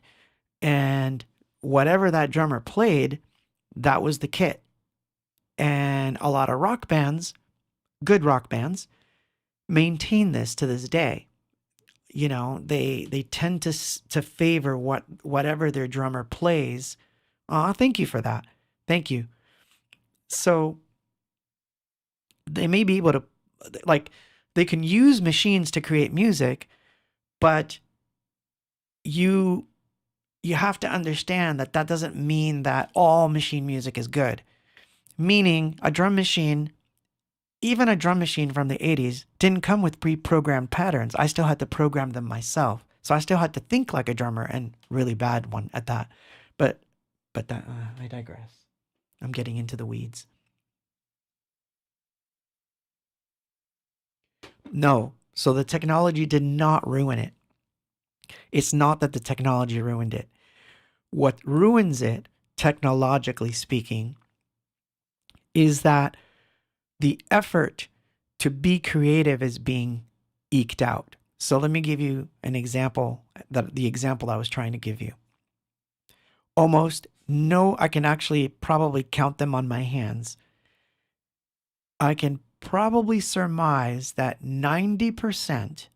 And whatever that drummer played, that was the kit. And a lot of rock bands, good rock bands, maintain this to this day. You know, they tend to favor whatever their drummer plays. Thank you for that. Thank you. So they may be able to, like, they can use machines to create music, but you have to understand that doesn't mean that all machine music is good. Meaning a drum machine, even a drum machine from the 80s, didn't come with pre-programmed patterns. I still had to program them myself. So I still had to think like a drummer, and really bad one at that. But that, I digress. I'm getting into the weeds. No, so the technology did not ruin it. It's not that the technology ruined it. What ruins it, technologically speaking, is that the effort to be creative is being eked out. So let me give you an example, the example I was trying to give you. I can actually probably count them on my hands. I can probably surmise that 90%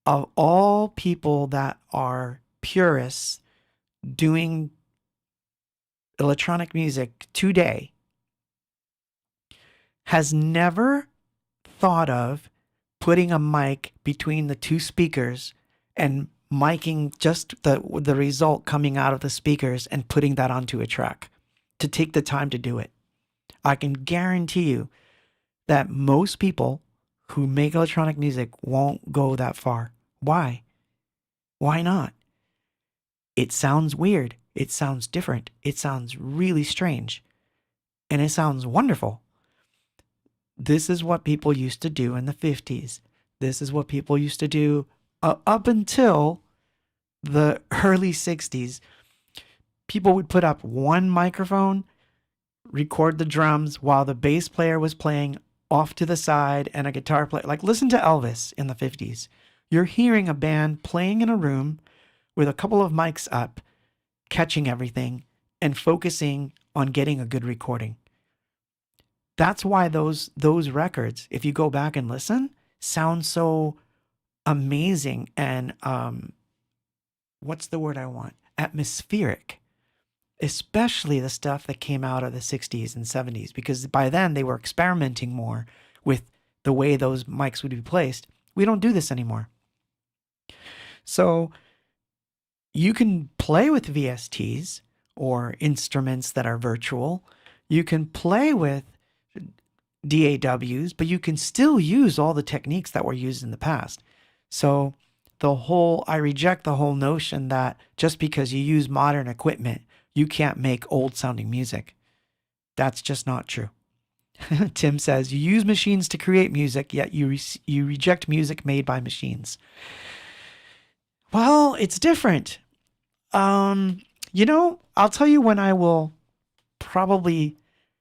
of all people that are purists doing electronic music today has never thought of putting a mic between the two speakers and miking just the result coming out of the speakers and putting that onto a track, to take the time to do it. I can guarantee you that most people who make electronic music won't go that far. Why? Why not? It sounds weird. It sounds different. It sounds really strange. And it sounds wonderful. This is what people used to do in the 50s. This is what people used to do up until the early 60s. People would put up one microphone, record the drums while the bass player was playing off to the side and a guitar player. Like, listen to Elvis in the 50s. You're hearing a band playing in a room with a couple of mics up, catching everything and focusing on getting a good recording. That's why those records, if you go back and listen, sound so amazing and what's the word I want? Atmospheric. Especially the stuff that came out of the 60s and 70s, because by then they were experimenting more with the way those mics would be placed. We don't do this anymore. So you can play with VSTs or instruments that are virtual. You can play with DAWs, but you can still use all the techniques that were used in the past. So I reject the whole notion that just because you use modern equipment, you can't make old sounding music. That's just not true. Tim says, you use machines to create music, yet you reject music made by machines. Well, it's different. I'll tell you when I will probably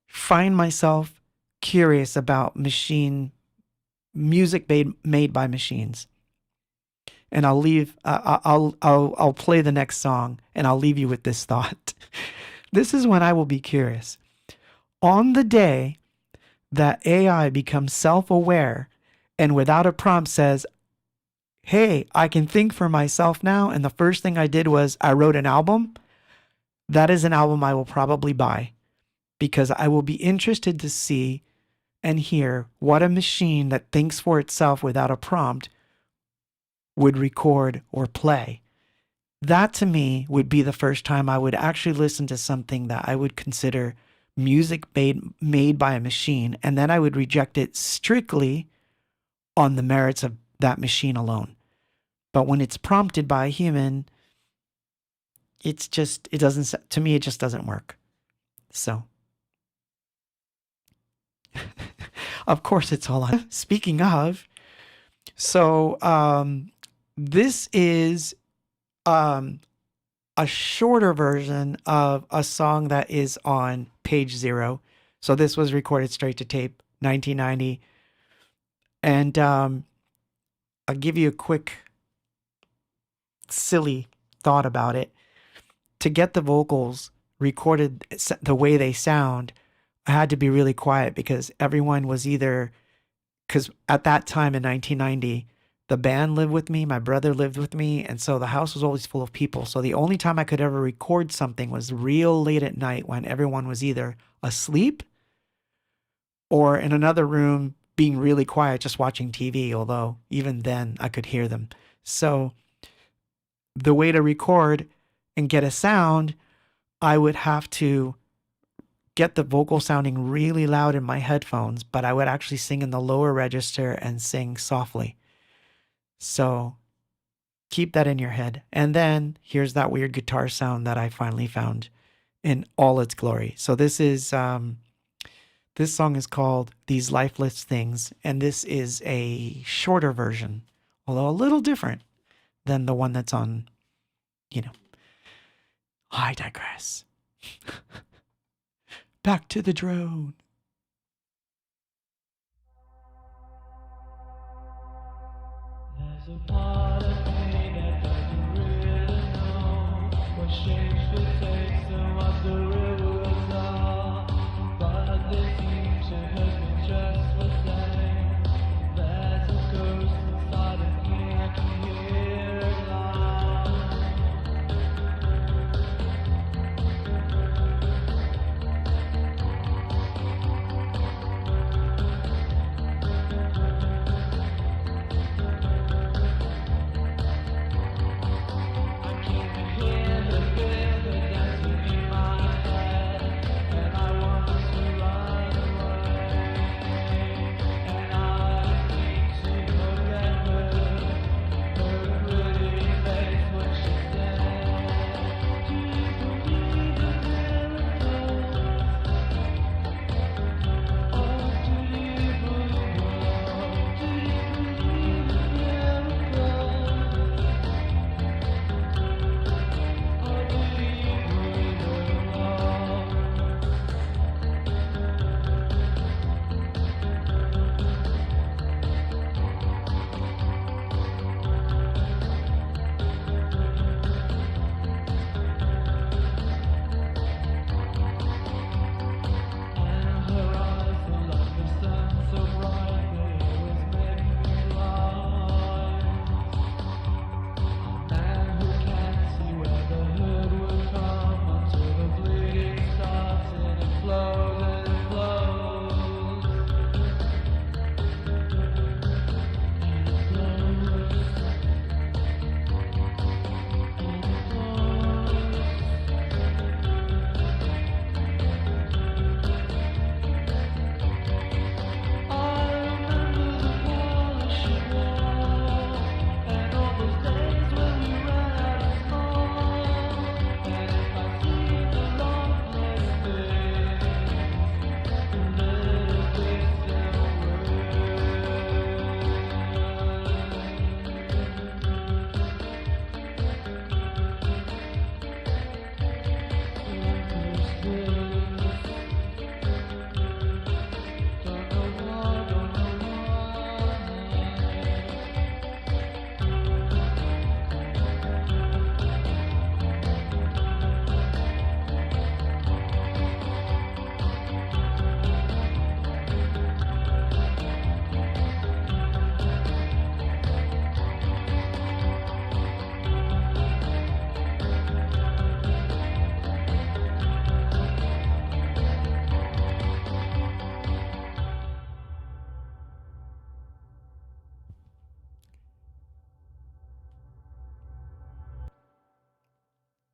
find myself curious about music made by machines. And I'll play the next song and I'll leave you with this thought. This is when I will be curious. On the day that AI becomes self-aware and without a prompt says, hey, I can think for myself now, and the first thing I did was I wrote an album, that is an album I will probably buy, because I will be interested to see and hear what a machine that thinks for itself without a prompt would record or play. that to me would be the first time I would actually listen to something that I would consider music made by a machine, and then I would reject it strictly on the merits of that machine alone. But when it's prompted by a human, it doesn't, to me, it just doesn't work. So, of course, it's all on. Speaking of, so this is a shorter version of a song that is on page 0. So this was recorded straight to tape, 1990. And I'll give you a quick, silly thought about it. To get the vocals recorded the way they sound, I had to be really quiet because everyone was because at that time in 1990, the band lived with me, my brother lived with me, and so the house was always full of people. So the only time I could ever record something was real late at night when everyone was either asleep or in another room being really quiet, just watching TV, although even then I could hear them. So the way to record and get a sound, I would have to get the vocal sounding really loud in my headphones, but I would actually sing in the lower register and sing softly. So keep that in your head. And then here's that weird guitar sound that I finally found in all its glory. So this song is called These Lifeless Things, and this is a shorter version, although a little different than the one that's on, I digress. Back to the drone. There's a part of me that doesn't really know what shapes the taste and what the rivers are, but they seem to hurt me just the same. There's a ghost inside of me, I can hear it loud.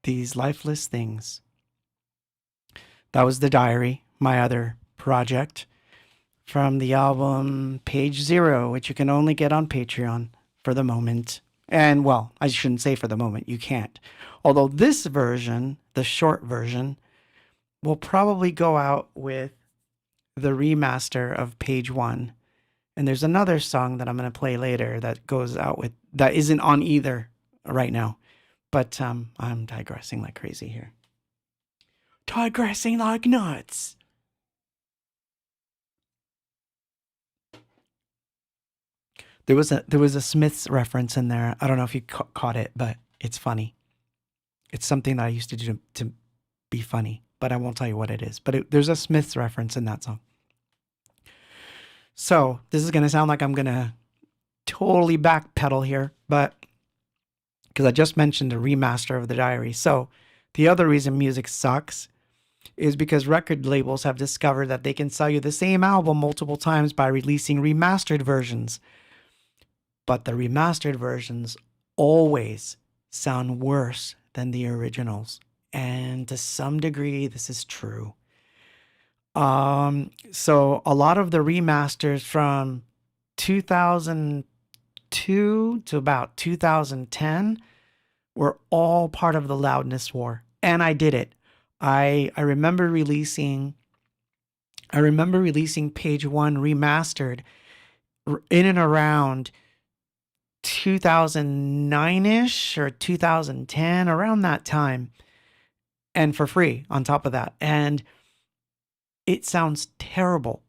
these lifeless things. That was The Diary, my other project, from the album Page Zero, which you can only get on Patreon for the moment. And, well, I shouldn't say for the moment, you can't. Although this version, the short version, will probably go out with the remaster of Page One. And there's another song that I'm going to play later that goes out with, that isn't on either right now. But I'm digressing like crazy here. Digressing like nuts. There was a Smiths reference in there. I don't know if you caught it, but it's funny. It's something that I used to do to be funny, but I won't tell you what it is. But there's a Smiths reference in that song. So this is going to sound like I'm going to totally backpedal here, but because I just mentioned a remaster of The Diary. So the other reason music sucks is because record labels have discovered that they can sell you the same album multiple times by releasing remastered versions. But the remastered versions always sound worse than the originals. And to some degree, this is true. So a lot of the remasters from 2002 to about 2010 were all part of the loudness war. And I did it. I remember releasing Page One remastered in and around 2009-ish or 2010, around that time, and for free on top of that. And it sounds terrible.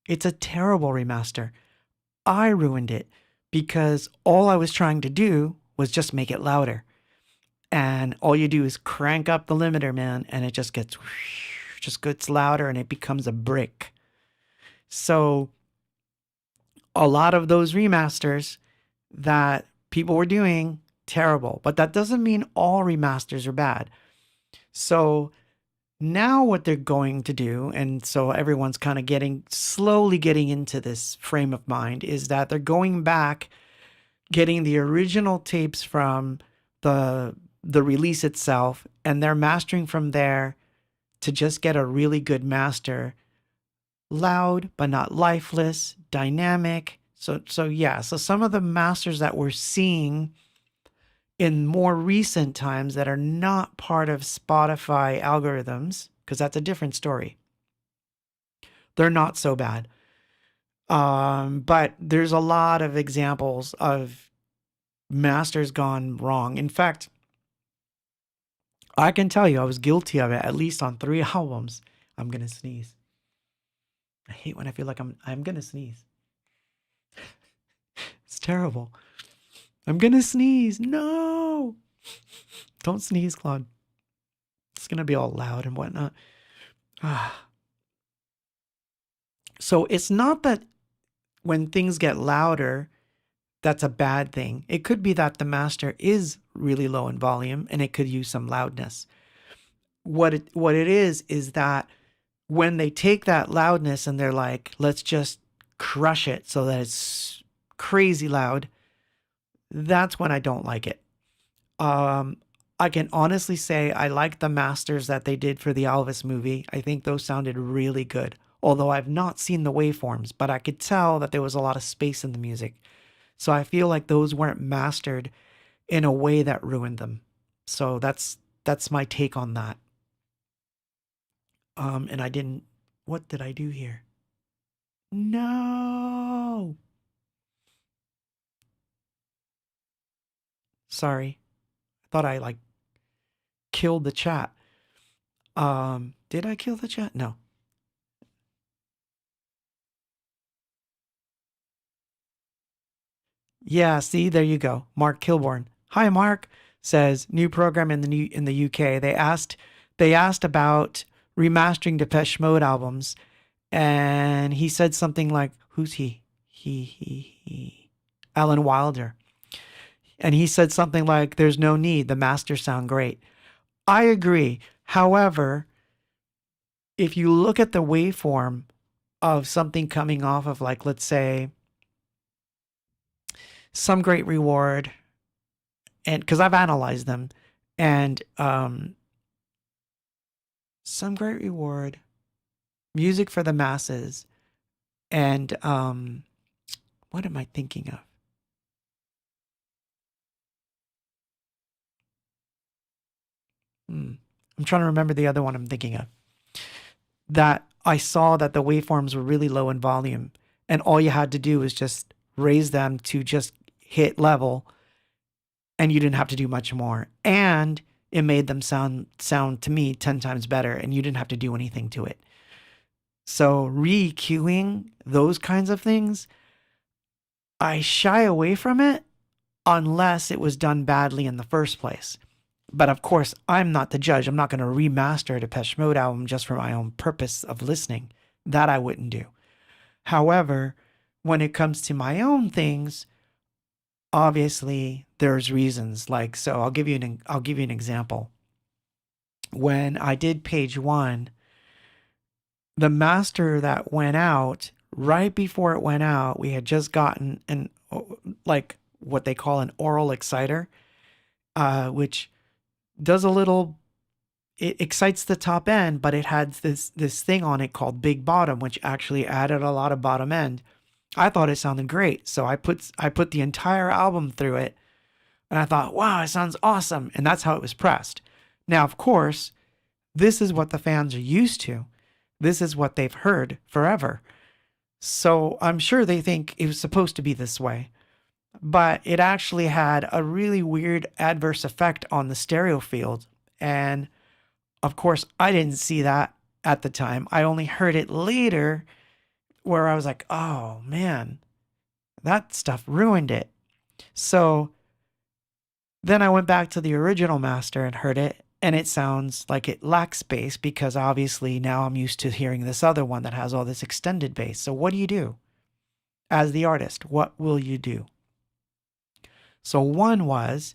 It's a terrible remaster. I ruined it because all I was trying to do was just make it louder. And all you do is crank up the limiter, man, and it just gets louder and it becomes a brick. So a lot of those remasters that people were doing, terrible. But that doesn't mean all remasters are bad. So now what they're going to do, and so everyone's kind of slowly getting into this frame of mind, is that they're going back, getting the original tapes from the release itself, and they're mastering from there to just get a really good master. Loud, but not lifeless, dynamic. So some of the masters that we're seeing in more recent times that are not part of Spotify algorithms, because that's a different story, they're not so bad. But there's a lot of examples of masters gone wrong. In fact, I can tell you I was guilty of it at least on 3 albums. I'm going to sneeze. I hate when I feel like I'm going to sneeze. It's terrible. I'm going to sneeze. No. Don't sneeze, Claude. It's going to be all loud and whatnot. So it's not that when things get louder, that's a bad thing. It could be that the master is really low in volume and it could use some loudness. What it is that when they take that loudness and they're like, let's just crush it so that it's crazy loud, that's when I don't like it. I can honestly say I like the masters that they did for the Elvis movie. I think those sounded really good. Although I've not seen the waveforms, but I could tell that there was a lot of space in the music. So I feel like those weren't mastered in a way that ruined them. So that's my take on that. And what did I do here? No. Sorry. I thought I killed the chat. Did I kill the chat? No. Yeah, see, there you go. Mark Kilborn. Hi, Mark. Says new program in the UK. They asked about remastering Depeche Mode albums, and he said something like, "Who's he? He. Alan Wilder." And he said something like, "There's no need. The masters sound great." I agree. However, if you look at the waveform of something coming off of, like, let's say, Some Great Reward, and because I've analyzed them, And Some Great Reward, Music for the Masses, and what am I thinking of? I'm trying to remember the other one I'm thinking of. That I saw that the waveforms were really low in volume, and all you had to do was just raise them to just hit level, and you didn't have to do much more. And it made them sound to me 10 times better, and you didn't have to do anything to it. So re-EQing those kinds of things, I shy away from it unless it was done badly in the first place. But of course, I'm not the judge. I'm not going to remaster a Depeche Mode album just for my own purpose of listening. That I wouldn't do. However, when it comes to my own things, obviously there's reasons. Like, so I'll give you an example. When I did page 1, the master that went out, right before it went out, we had just gotten like what they call an oral exciter, which does a little, it excites the top end, but it had this thing on it called big bottom, which actually added a lot of bottom end. I thought it sounded great, so I put the entire album through it, and I thought, wow, it sounds awesome, and that's how it was pressed. Now, of course, this is what the fans are used to. This is what they've heard forever. So I'm sure they think it was supposed to be this way. But it actually had a really weird adverse effect on the stereo field. And of course, I didn't see that at the time. I only heard it later where I was like, oh man, that stuff ruined it. So then I went back to the original master and heard it, and it sounds like it lacks bass because obviously now I'm used to hearing this other one that has all this extended bass. So what do you do? As the artist, what will you do? So one was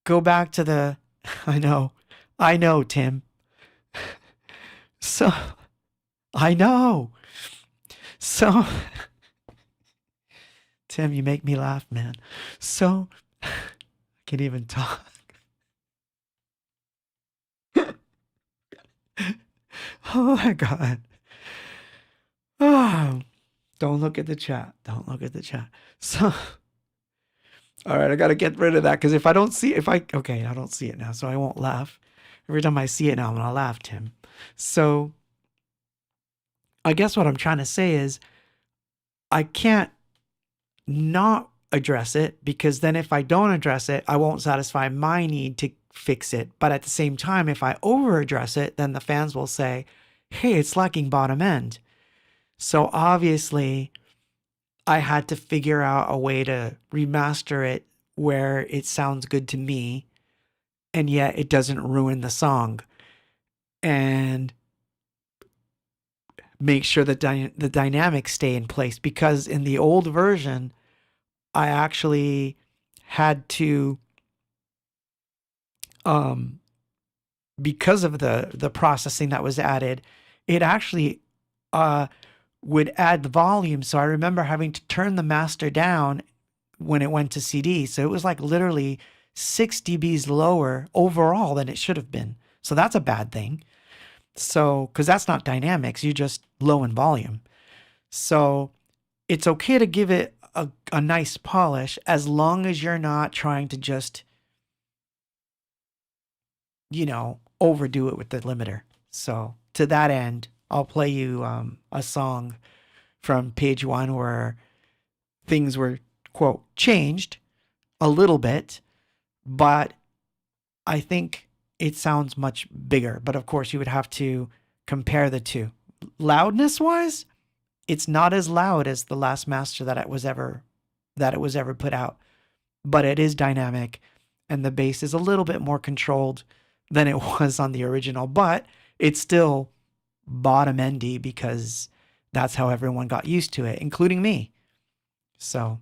go back to the, I know, Tim. So, I know. So, Tim, you make me laugh, man. So, I can't even talk. Oh my God. Oh, don't look at the chat. Don't look at the chat. So, all right, I got to get rid of that because I don't see it now, so I won't laugh. Every time I see it now, I'm going to laugh, Tim. So I guess what I'm trying to say is I can't not address it because then if I don't address it, I won't satisfy my need to fix it. But at the same time, if I over address it, then the fans will say, hey, it's lacking bottom end. So obviously I had to figure out a way to remaster it where it sounds good to me and yet it doesn't ruin the song, and make sure that the dynamics stay in place, because in the old version I actually had to because of the processing that was added, it actually would add the volume. So I remember having to turn the master down when it went to CD. So it was like literally 6 dBs lower overall than it should have been. So that's a bad thing. So, because that's not dynamics, you just low in volume. So it's okay to give it a nice polish as long as you're not trying to just, overdo it with the limiter. So to that end, I'll play you a song from page 1 where things were, quote, changed a little bit, but I think it sounds much bigger. But of course, you would have to compare the two. Loudness wise, it's not as loud as the last master that it was ever put out, but it is dynamic, and the bass is a little bit more controlled than it was on the original, but it's still bottom endy because that's how everyone got used to it, including me. So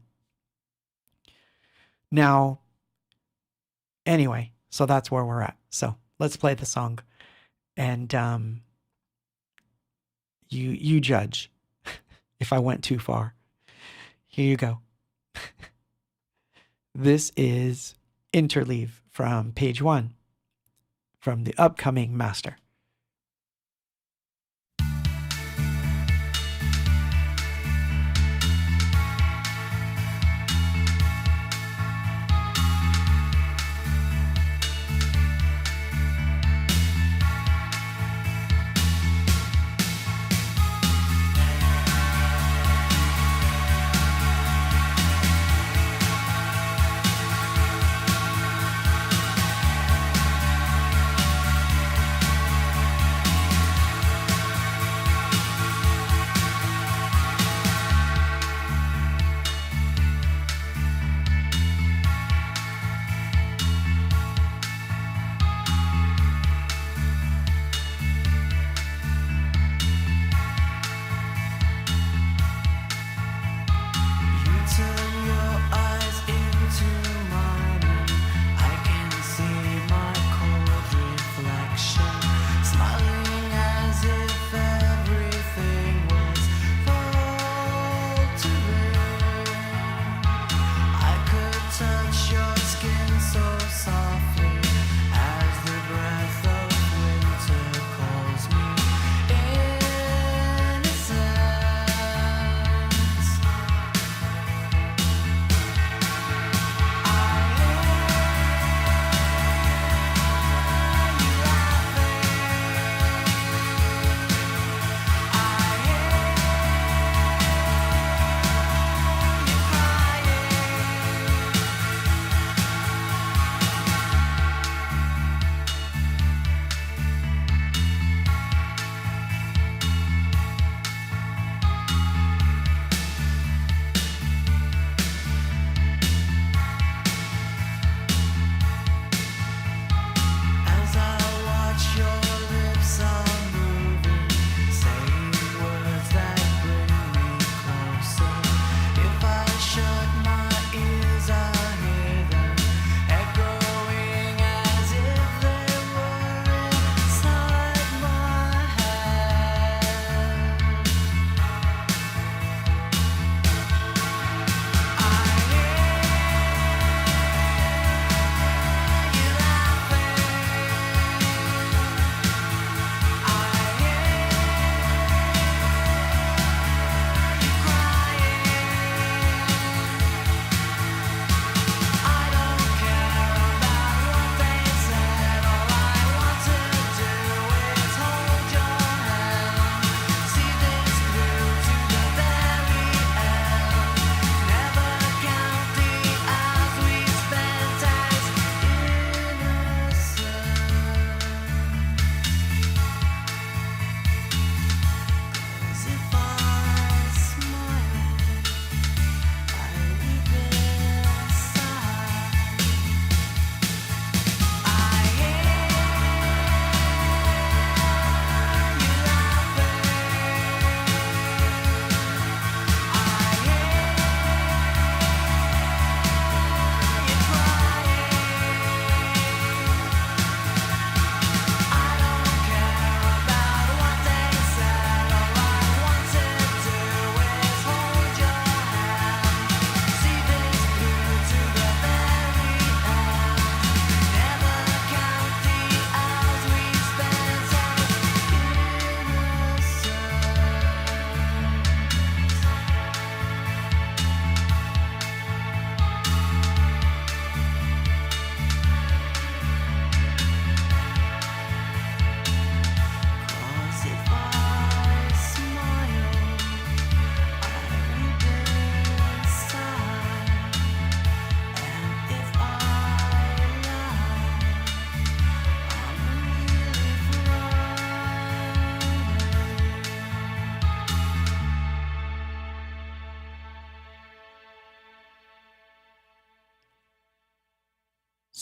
now, anyway, so that's where we're at. So let's play the song, and you judge if I went too far. Here you go. This is Interleave from page 1. from the upcoming master.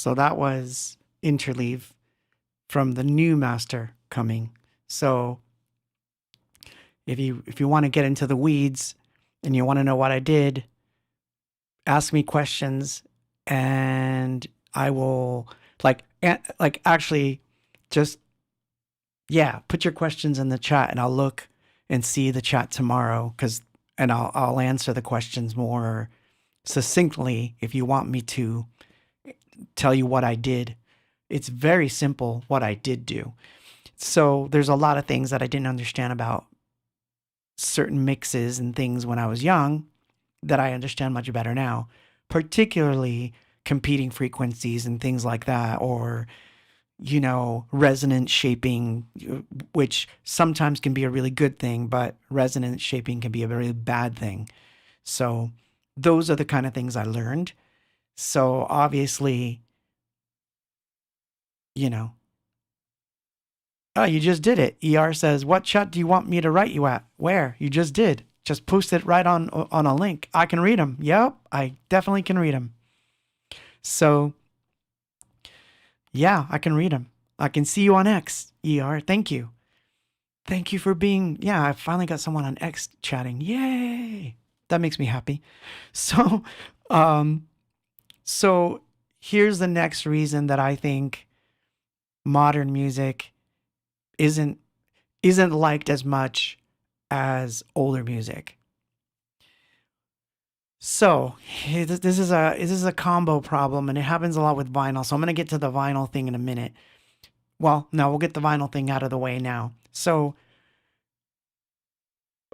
So that was Interleave from the new master coming. So if you want to get into the weeds and you want to know what I did, ask me questions and I will actually just put your questions in the chat and I'll look and see the chat tomorrow and I'll answer the questions more succinctly if you want me to tell you what I did It's very simple what I did do. So there's a lot of things that I didn't understand about certain mixes and things when I was young that I understand much better now, particularly competing frequencies and things like that, or, resonance shaping, which sometimes can be a really good thing, but resonance shaping can be a very bad thing. So those are the kind of things I learned. So obviously, you know, oh, you just did it. ER says, what chat do you want me to write you at? Where? You just did. Just post it right on a link. I can read them. Yep, I definitely can read them. So, yeah, I can read them. I can see you on X, ER. Thank you. Thank you for being, I finally got someone on X chatting. Yay. That makes me happy. So, so here's the next reason that I think modern music isn't liked as much as older music. So this is a combo problem, and it happens a lot with vinyl. So I'm gonna get to the vinyl thing in a minute. Well, no, we'll get the vinyl thing out of the way now. So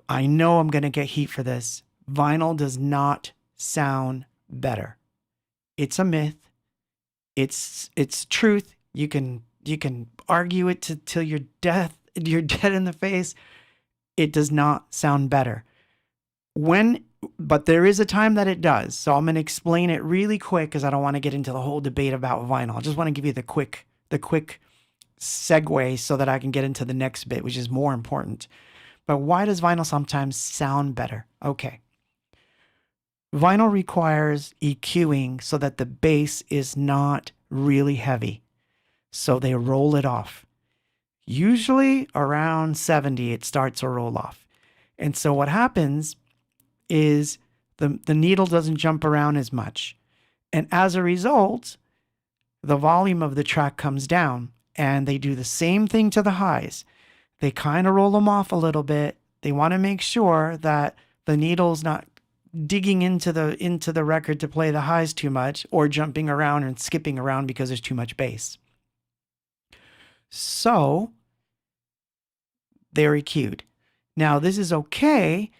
I know I'm gonna get heat for this. Vinyl does not sound better. It's a myth. It's truth. You can argue it till you're dead in the face. It does not sound better. But there is a time that it does. So I'm going to explain it really quick because I don't want to get into the whole debate about vinyl. I just want to give you the quick segue so that I can get into the next bit, which is more important. But why does vinyl sometimes sound better? Okay. Vinyl requires EQing so that the bass is not really heavy. So they roll it off. Usually around 70, it starts to roll off. And so what happens is the needle doesn't jump around as much. And as a result, the volume of the track comes down, and they do the same thing to the highs. They kind of roll them off a little bit. They want to make sure that the needle's not digging into the record to play the highs too much, or jumping around and skipping around because there's too much bass. So they're EQ'd. Now, this is okay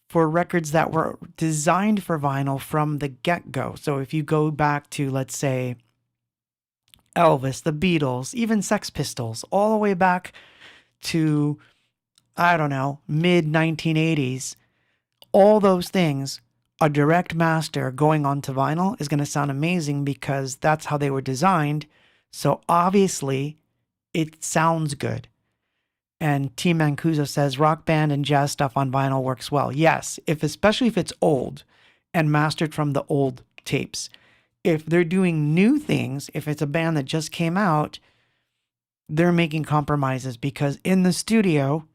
for records that were designed for vinyl from the get-go. So if you go back to, let's say, Elvis, the Beatles, even Sex Pistols, all the way back to, I don't know, mid-1980s, all those things, a direct master going onto vinyl is going to sound amazing because that's how they were designed. So obviously, it sounds good. And T. Mancuso says rock band and jazz stuff on vinyl works well. Yes, especially if it's old and mastered from the old tapes. If they're doing new things, if it's a band that just came out, they're making compromises because in the studio,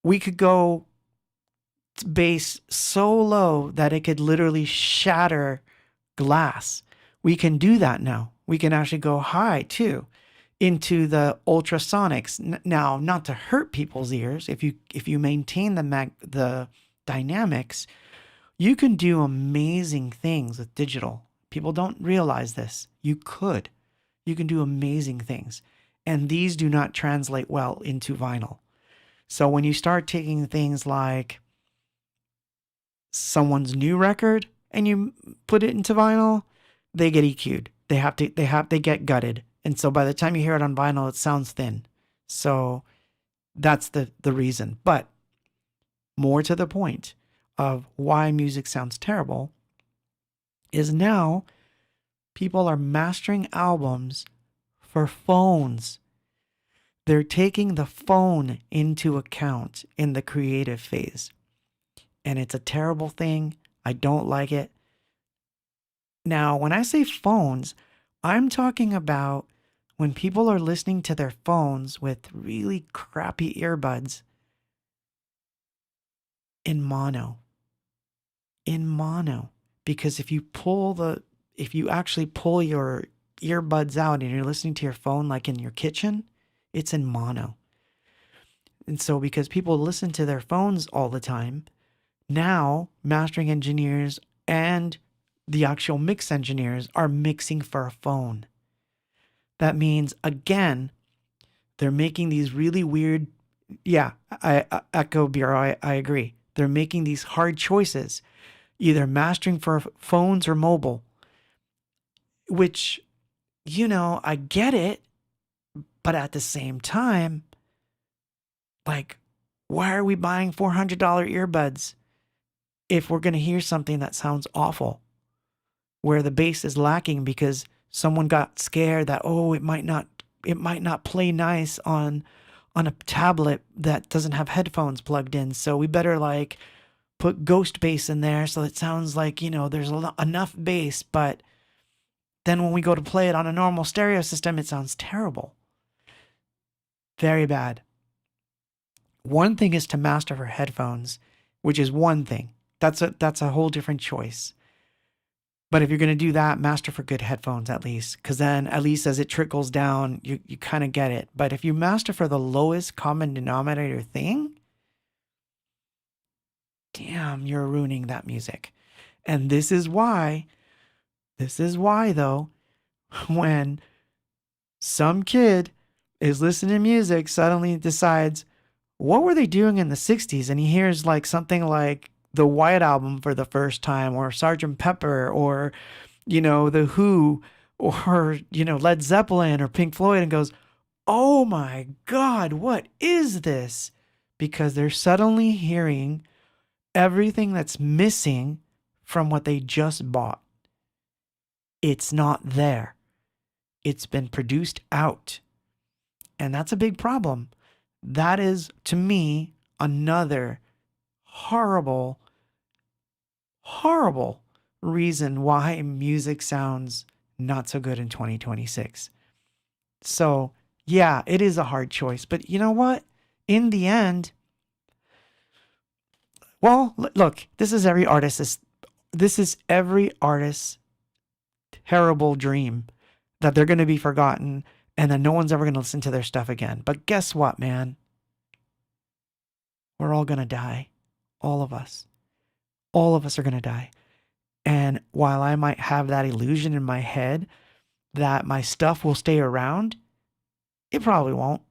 we could go bass so low that it could literally shatter glass. We can do that now. We can actually go high too, into the ultrasonics. Now, not to hurt people's ears, if you maintain the dynamics, you can do amazing things with digital. People don't realize this. You can do amazing things. And these do not translate well into vinyl. So when you start taking things like someone's new record and you put it into vinyl, they get EQ'd. They get gutted. And so by the time you hear it on vinyl, it sounds thin. So that's the reason. But more to the point of why music sounds terrible is now people are mastering albums for phones. They're taking the phone into account in the creative phase. And it's a terrible thing. I don't like it. Now, when I say phones, I'm talking about when people are listening to their phones with really crappy earbuds in mono. Because if you actually pull your earbuds out and you're listening to your phone like in your kitchen, it's in mono. And so because people listen to their phones all the time, now mastering engineers and the actual mix engineers are mixing for a phone. That means, again, they're making these really weird, yeah, I echo Bureau, I agree. They're making these hard choices, either mastering for phones or mobile, which, I get it, but at the same time, like, why are we buying $400 earbuds if we're going to hear something that sounds awful, where the bass is lacking because someone got scared that, oh, it might not play nice on a tablet that doesn't have headphones plugged in, so we better like put ghost bass in there so it sounds like, there's enough bass, but then when we go to play it on a normal stereo system, it sounds terrible. Very bad. One thing is to master for headphones, which is one thing. That's a whole different choice. But if you're going to do that, master for good headphones at least, because then at least as it trickles down, you kind of get it. But if you master for the lowest common denominator thing, damn, you're ruining that music. And this is why though, when some kid is listening to music, suddenly decides, what were they doing in the 60s? And he hears like something like the White Album for the first time, or Sgt. Pepper, or, The Who, or, Led Zeppelin or Pink Floyd, and goes, oh my God, what is this? Because they're suddenly hearing everything that's missing from what they just bought. It's not there. It's been produced out. And that's a big problem. That is, to me, another horrible, horrible reason why music sounds not so good in 2026. So, yeah, it is a hard choice. But you know what? In the end, well, look, this is every artist's terrible dream, that they're going to be forgotten and that no one's ever going to listen to their stuff again. But guess what, man? We're all going to die. All of us. All of us are going to die. And while I might have that illusion in my head that my stuff will stay around, it probably won't.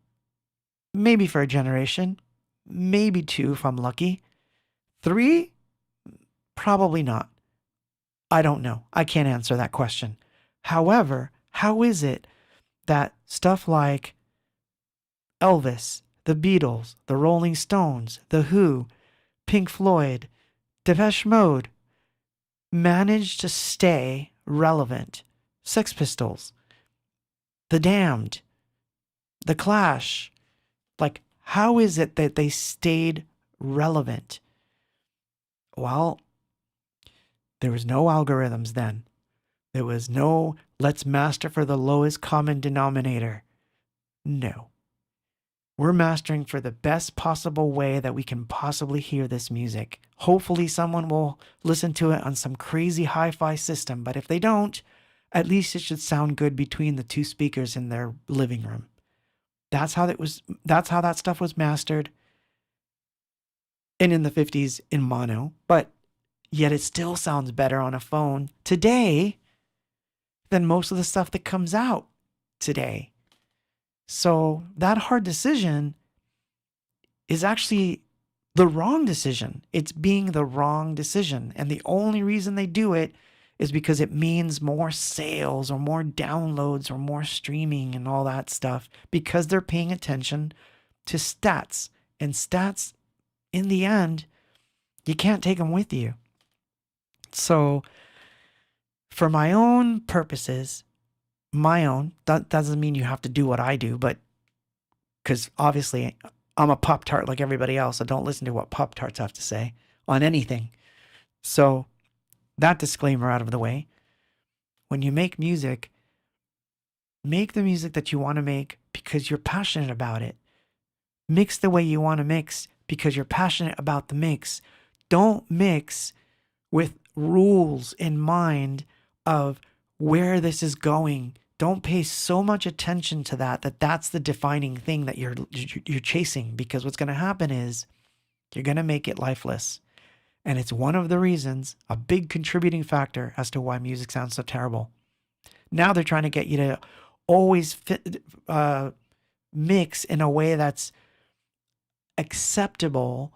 Maybe for a generation. Maybe 2 if I'm lucky. 3? Probably not. I don't know. I can't answer that question. However, how is it that stuff like Elvis, the Beatles, the Rolling Stones, the Who, Pink Floyd, Depeche Mode managed to stay relevant? Sex Pistols, The Damned, The Clash. Like, how is it that they stayed relevant? Well, there was no algorithms then. There was no, let's master for the lowest common denominator. No. We're mastering for the best possible way that we can possibly hear this music. Hopefully someone will listen to it on some crazy hi-fi system, but if they don't, at least it should sound good between the 2 speakers in their living room. That's how that stuff was mastered. And in the 50s in mono, but yet it still sounds better on a phone today than most of the stuff that comes out today. So that hard decision is actually the wrong decision. It's being the wrong decision. And the only reason they do it is because it means more sales or more downloads or more streaming and all that stuff, because they're paying attention to stats. And stats, in the end, you can't take them with you. So for my own purposes, that doesn't mean you have to do what I do, but because obviously I'm a Pop-Tart like everybody else. I don't listen to what Pop-Tarts have to say on anything. So that disclaimer out of the way. When you make music, make the music that you want to make because you're passionate about it. Mix the way you want to mix because you're passionate about the mix. Don't mix with rules in mind of where this is going. Don't pay so much attention to that's the defining thing that you're chasing, because what's going to happen is you're going to make it lifeless. And it's one of the reasons, a big contributing factor as to why music sounds so terrible. Now they're trying to get you to always mix in a way that's acceptable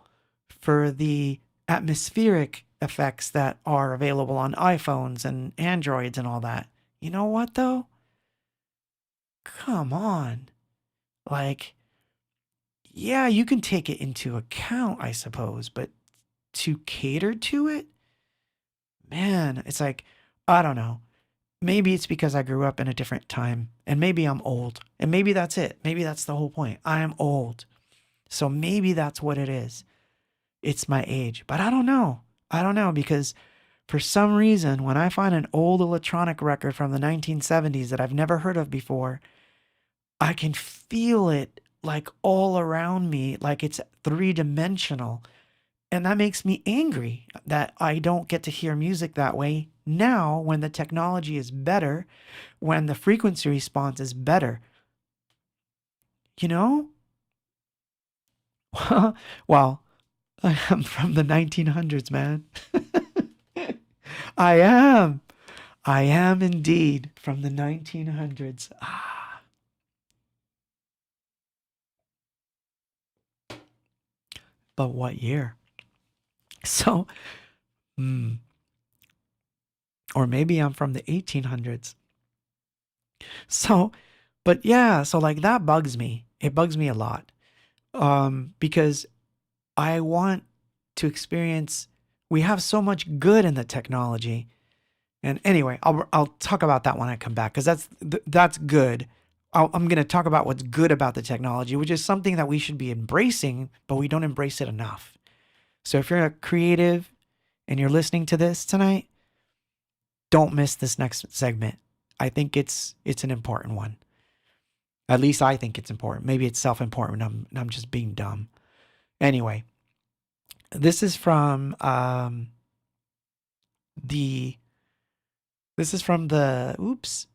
for the atmospheric effects that are available on iPhones and Androids and all that. You know what though? Come on. Like, yeah, you can take it into account, I suppose, but to cater to it, man, it's like, I don't know. Maybe it's because I grew up in a different time, and maybe I'm old, and maybe that's it. Maybe that's the whole point. I am old. So maybe that's what it is. It's my age, but I don't know. I don't know, because for some reason, when I find an old electronic record from the 1970s that I've never heard of before, I can feel it like all around me, like it's three-dimensional. And that makes me angry that I don't get to hear music that way now when the technology is better, when the frequency response is better. You know? Well, I am from the 1900s, man. I am. I am indeed from the 1900s. Ah. But what year? So, or maybe I'm from the 1800s. So, but yeah, so like that bugs me. It bugs me a lot. Because I want to experience, we have so much good in the technology. And anyway, I'll talk about that when I come back, because that's good. I'm going to talk about what's good about the technology, which is something that we should be embracing, but we don't embrace it enough. So if you're a creative and you're listening to this tonight, don't miss this next segment. I think it's an important one. At least I think it's important. Maybe it's self-important. I'm just being dumb. Anyway, this is from the oops,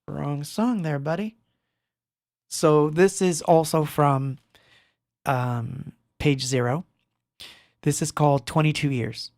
wrong song there, buddy. So this is also from page 0. This is called 22 Years.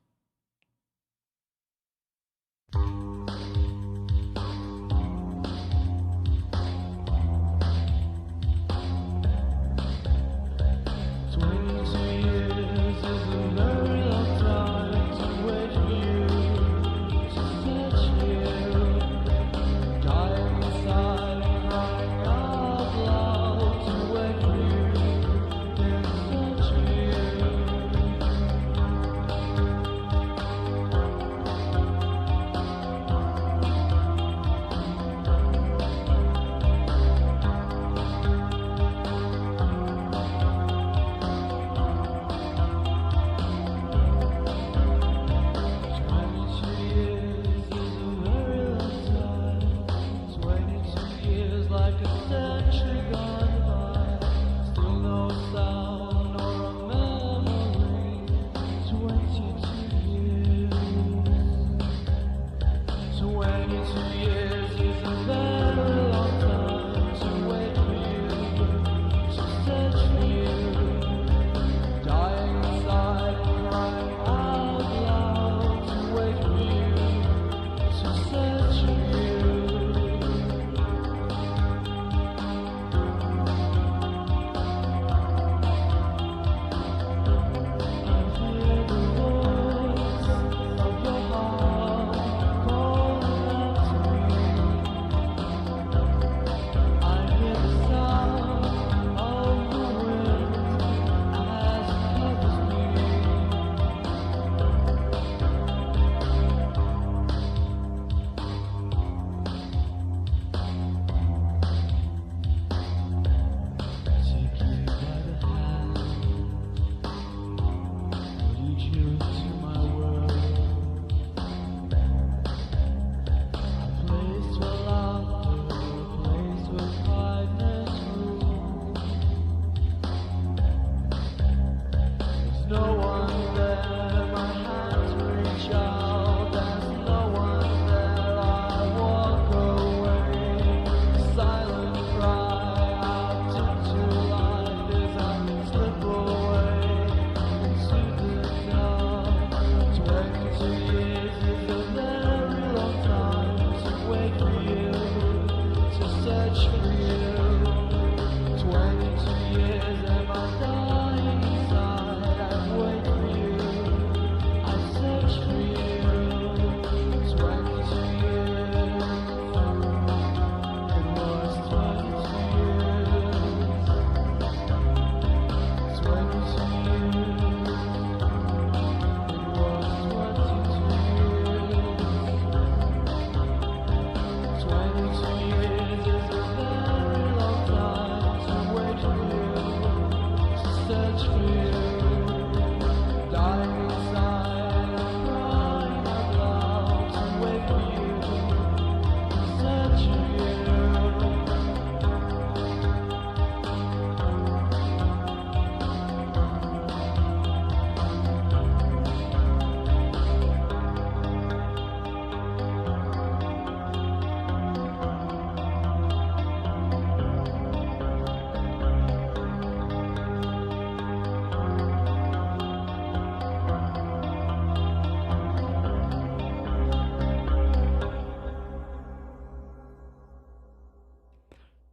Search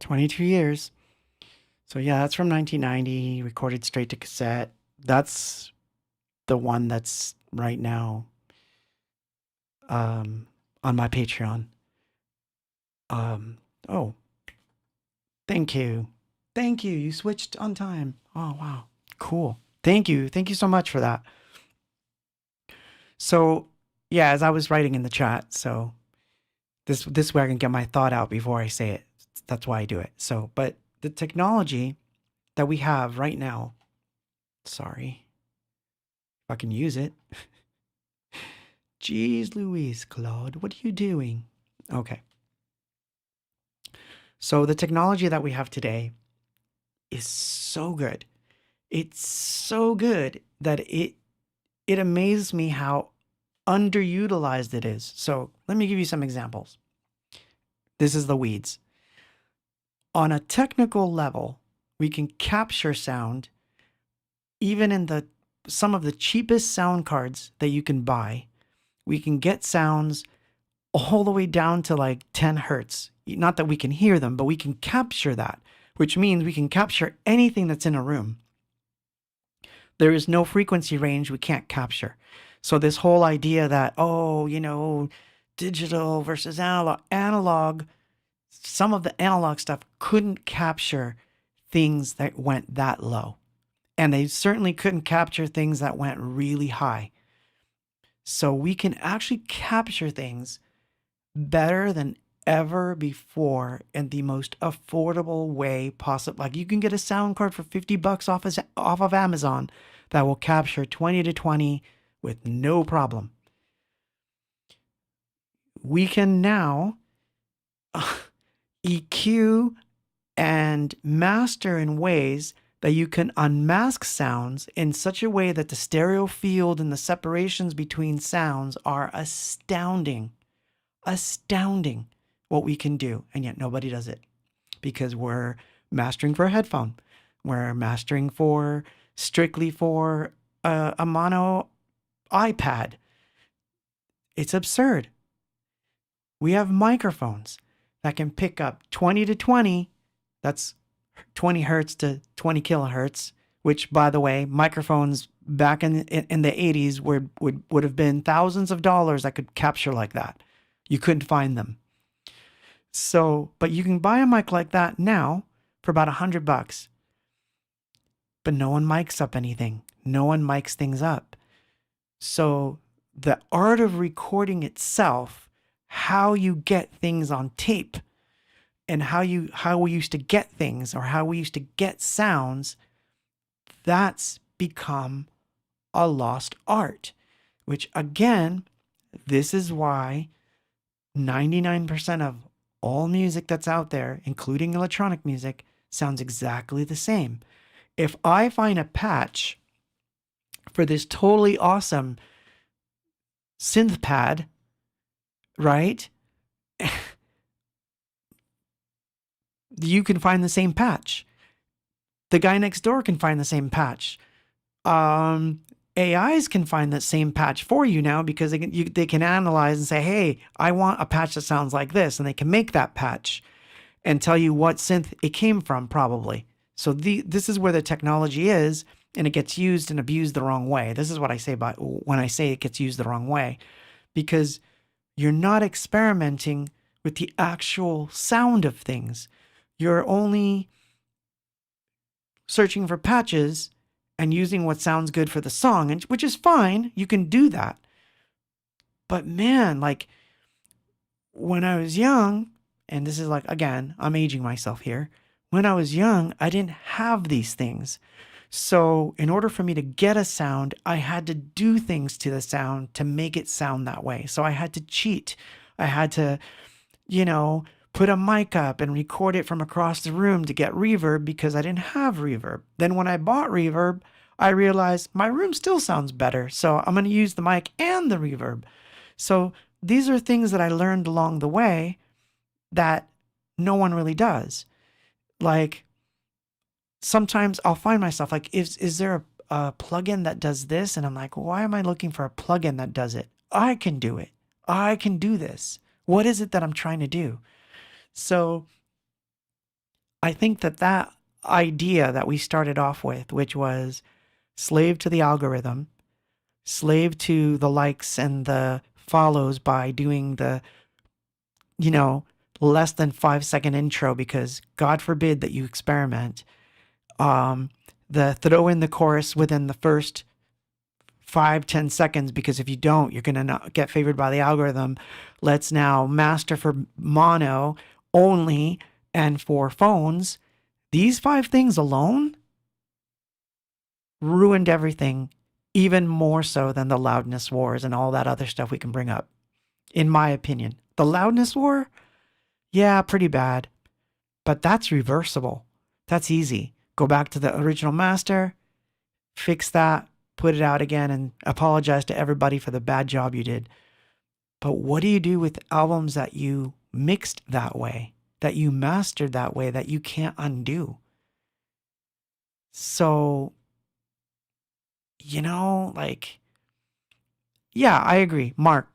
22 years. So yeah, that's from 1990, recorded straight to cassette. That's the one that's right now on my Patreon. Oh, thank you. Thank you. You switched on time. Oh, wow. Cool. Thank you. Thank you so much for that. So, yeah, as I was writing in the chat, so this way I can get my thought out before I say it. That's why I do it. So, but the technology that we have right now, sorry, if I can use it. Jeez Louise, Claude, what are you doing? Okay. So the technology that we have today is so good. It's so good that it amazes me how underutilized it is. So let me give you some examples. This is the weeds. On a technical level, we can capture sound even in some of the cheapest sound cards that you can buy. We can get sounds all the way down to like 10 hertz. Not that we can hear them, but we can capture that, which means we can capture anything that's in a room. There is no frequency range we can't capture. So this whole idea that, digital versus analog, some of the analog stuff couldn't capture things that went that low. And they certainly couldn't capture things that went really high. So we can actually capture things better than ever before in the most affordable way possible. Like you can get a sound card for $50 off of Amazon that will capture 20 to 20 with no problem. We can now EQ and master in ways that you can unmask sounds in such a way that the stereo field and the separations between sounds are astounding. Astounding what we can do, and yet nobody does it because we're mastering for a headphone. We're mastering strictly for a mono iPad. It's absurd. We have microphones that can pick up 20 to 20. That's 20 hertz to 20 kilohertz, which, by the way, microphones back in the 80s would have been thousands of dollars that could capture like that. You couldn't find them. So, but you can buy a mic like that now for about $100. But no one mics up anything. No one mics things up. So the art of recording itself, how you get things on tape, and how we used to get things or how we used to get sounds, that's become a lost art. Which again, this is why 99% of all music that's out there, including electronic music, sounds exactly the same. If I find a patch for this totally awesome synth pad, right? You can find the same patch. The guy next door can find the same patch. AIs can find that same patch for you now because they can analyze and say, hey, I want a patch that sounds like this. And they can make that patch and tell you what synth it came from, probably. So this is where the technology is, and it gets used and abused the wrong way. This is what I say when I say it gets used the wrong way, because you're not experimenting with the actual sound of things. You're only searching for patches and using what sounds good for the song, and which is fine. You can do that. But man, like when I was young, and this is like, again, I'm aging myself here. When I was young, I didn't have these things. So in order for me to get a sound, I had to do things to the sound to make it sound that way. So I had to cheat. I had to, put a mic up and record it from across the room to get reverb because I didn't have reverb. Then when I bought reverb, I realized my room still sounds better. So I'm going to use the mic and the reverb. So these are things that I learned along the way that no one really does. Like sometimes I'll find myself like, is there a plugin that does this? And I'm like, why am I looking for a plugin that does it? I can do it. I can do this. What is it that I'm trying to do? So I think that idea that we started off with, which was slave to the algorithm, slave to the likes and the follows by doing the, you know, less than 5 second intro because God forbid that you experiment. The throw in the chorus within the first 5-10 seconds because if you don't, you're going to not get favored by the algorithm. Let's now master for mono only and for phones. These 5 things alone ruined everything, even more so than the loudness wars and all that other stuff we can bring up. In my opinion, the loudness war, yeah, pretty bad, but that's reversible. That's easy. Go back to the original master, fix that, put it out again, and apologize to everybody for the bad job you did. But what do you do with albums that you mixed that way, that you mastered that way, that you can't undo? So, like, yeah, I agree. Mark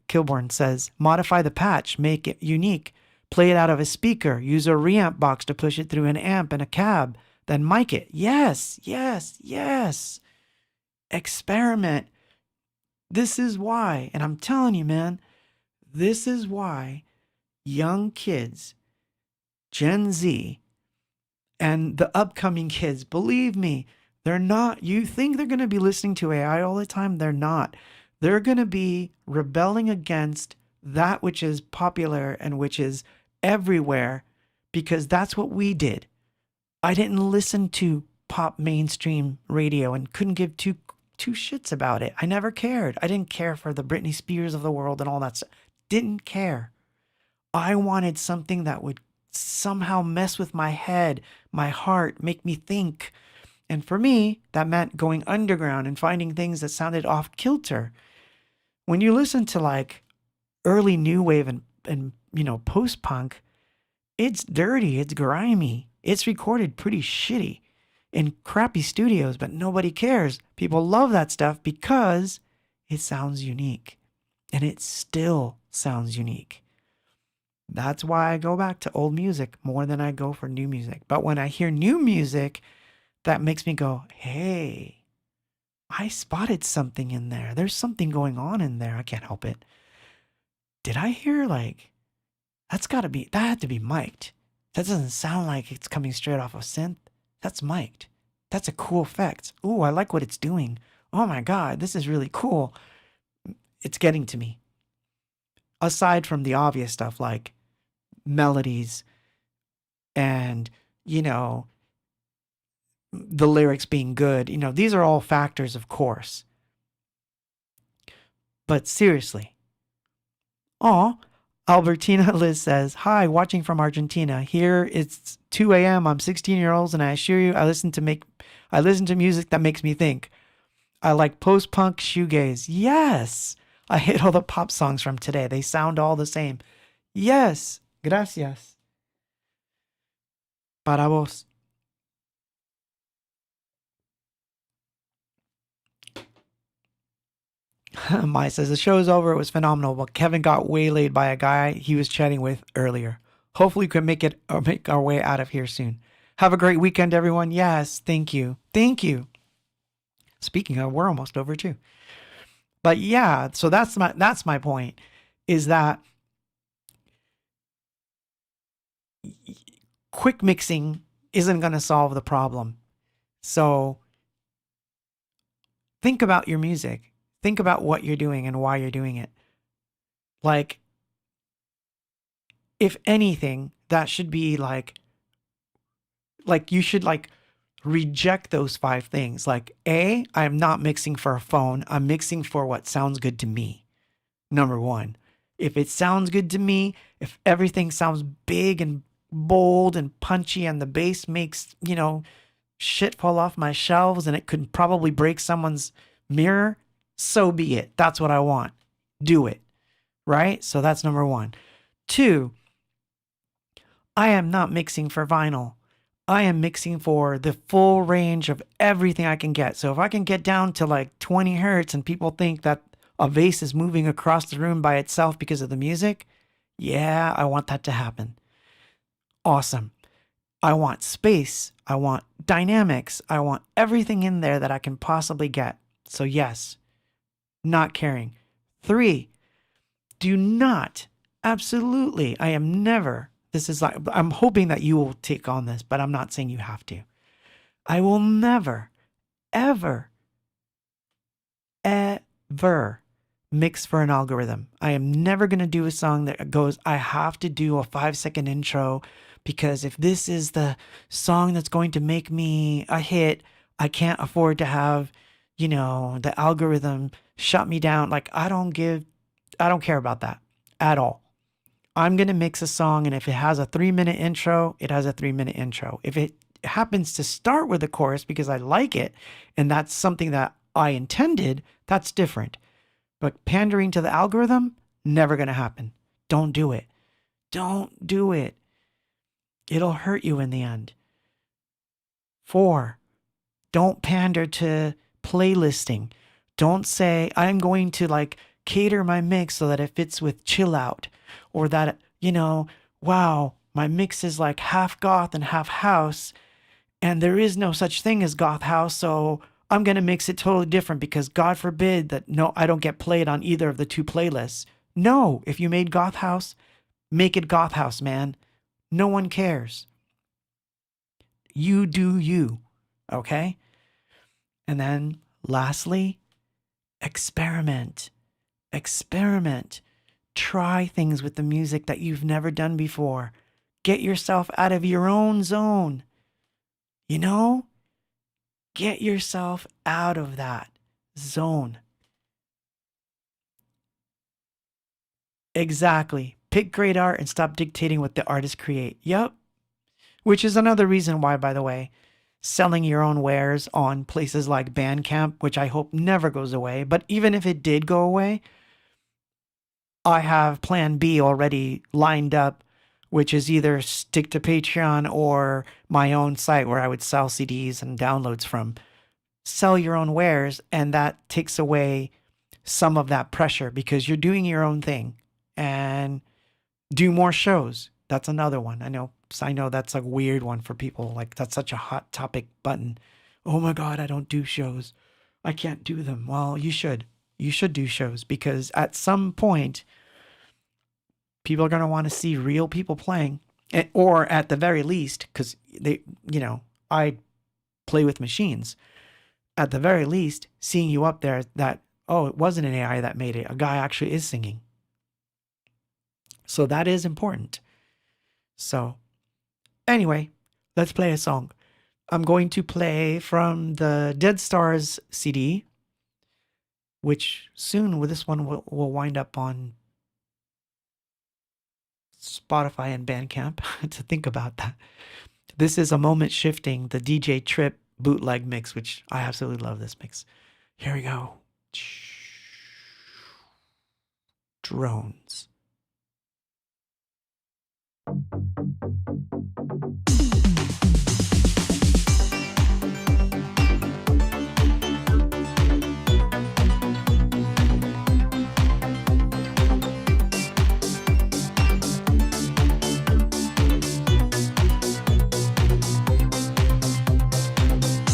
Kilborn says, modify the patch, make it unique, play it out of a speaker, use a reamp box to push it through an amp and a cab, then mic it. Yes. Experiment. This is why, and I'm telling you, man, this is why young kids, Gen Z, and the upcoming kids, believe me, they're not, you think they're going to be listening to AI all the time? They're not. They're going to be rebelling against that which is popular and which is everywhere because that's what we did. I didn't listen to pop mainstream radio and couldn't give two shits about it. I never cared. I didn't care for the Britney Spears of the world and all that stuff. Didn't care. I wanted something that would somehow mess with my head, my heart, make me think. And for me, that meant going underground and finding things that sounded off kilter. When you listen to like early new wave and post-punk, it's dirty, it's grimy, it's recorded pretty shitty in crappy studios, but nobody cares. People love that stuff because it sounds unique. And it still sounds unique. That's why I go back to old music more than I go for new music. But when I hear new music, that makes me go, hey, I spotted something in there. There's something going on in there. I can't help it. Did I hear that had to be mic'd. That doesn't sound like it's coming straight off a synth. That's mic'd. That's a cool effect. Ooh, I like what it's doing. Oh my God, this is really cool. It's getting to me. Aside from the obvious stuff like melodies and, the lyrics being good, these are all factors, of course. But seriously. Albertina Liz says, hi, watching from Argentina. Here it's 2 a.m. I'm 16-year-old and I assure you I listen to music that makes me think. I like post-punk shoegaze. Yes. I hate all the pop songs from today. They sound all the same. Yes. Gracias. Para vos. Mai says, the show's over. It was phenomenal, but Kevin got waylaid by a guy he was chatting with earlier. Hopefully we can make our way out of here soon. Have a great weekend, everyone. Yes, thank you. Thank you. Speaking of, we're almost over too. But yeah, so that's my point, is that quick mixing isn't going to solve the problem. So think about your music. Think about what you're doing and why you're doing it. Like, if anything, that should be like you should reject those 5 things. Like, A, I'm not mixing for a phone. I'm mixing for what sounds good to me. Number 1. If it sounds good to me, if everything sounds big and bold and punchy and the bass makes, shit fall off my shelves and it could probably break someone's mirror, so be it. That's what I want. Do it. Right? So that's number 1. 2, I am not mixing for vinyl. I am mixing for the full range of everything I can get. So if I can get down to 20 hertz and people think that a vase is moving across the room by itself because of the music, yeah, I want that to happen. Awesome. I want space. I want dynamics. I want everything in there that I can possibly get. So yes, not caring. 3, do not, absolutely, I am never, this is like, I'm hoping that you will take on this, but I'm not saying you have to. I will never, ever, ever mix for an algorithm. I am never going to do a song that goes, I have to do a 5-second intro because if this is the song that's going to make me a hit, I can't afford to have, the algorithm shut me down. Like, I don't care about that at all. I'm going to mix a song, and if it has a 3-minute intro, it has a 3-minute intro. If it happens to start with a chorus because I like it, and that's something that I intended, that's different. But pandering to the algorithm, never going to happen. Don't do it. Don't do it. It'll hurt you in the end. 4, don't pander to playlisting. Don't say, I'm going to cater my mix so that it fits with chill out, or that, wow, my mix is like half goth and half house, and there is no such thing as goth house, so I'm going to mix it totally different because God forbid that I don't get played on either of the 2 playlists. No, if you made goth house, make it goth house, man. No one cares. You do you, okay? And then lastly, experiment. Experiment. Try things with the music that you've never done before. Get yourself out of your own zone. Get yourself out of that zone. Exactly. Pick great art and stop dictating what the artists create. Yep. Which is another reason why, by the way, selling your own wares on places like Bandcamp, which I hope never goes away, but even if it did go away, I have plan B already lined up, which is either stick to Patreon or my own site where I would sell CDs and downloads from. Sell your own wares, and that takes away some of that pressure because you're doing your own thing. And do more shows. That's another one. I know that's a weird one for people. Like, that's such a hot topic button. Oh my God, I don't do shows. I can't do them. Well, you should. You should do shows because at some point, people are going to want to see real people playing. Or at the very least, because I play with machines. At the very least, seeing you up there that, oh, it wasn't an AI that made it. A guy actually is singing. So that is important. So anyway, let's play a song. I'm going to play from the Dead Stars CD, which soon with this one will wind up on Spotify and Bandcamp to think about that. This is A Moment Shifting, the DJ Trip bootleg mix, which I absolutely love this mix. Here we go. Drones.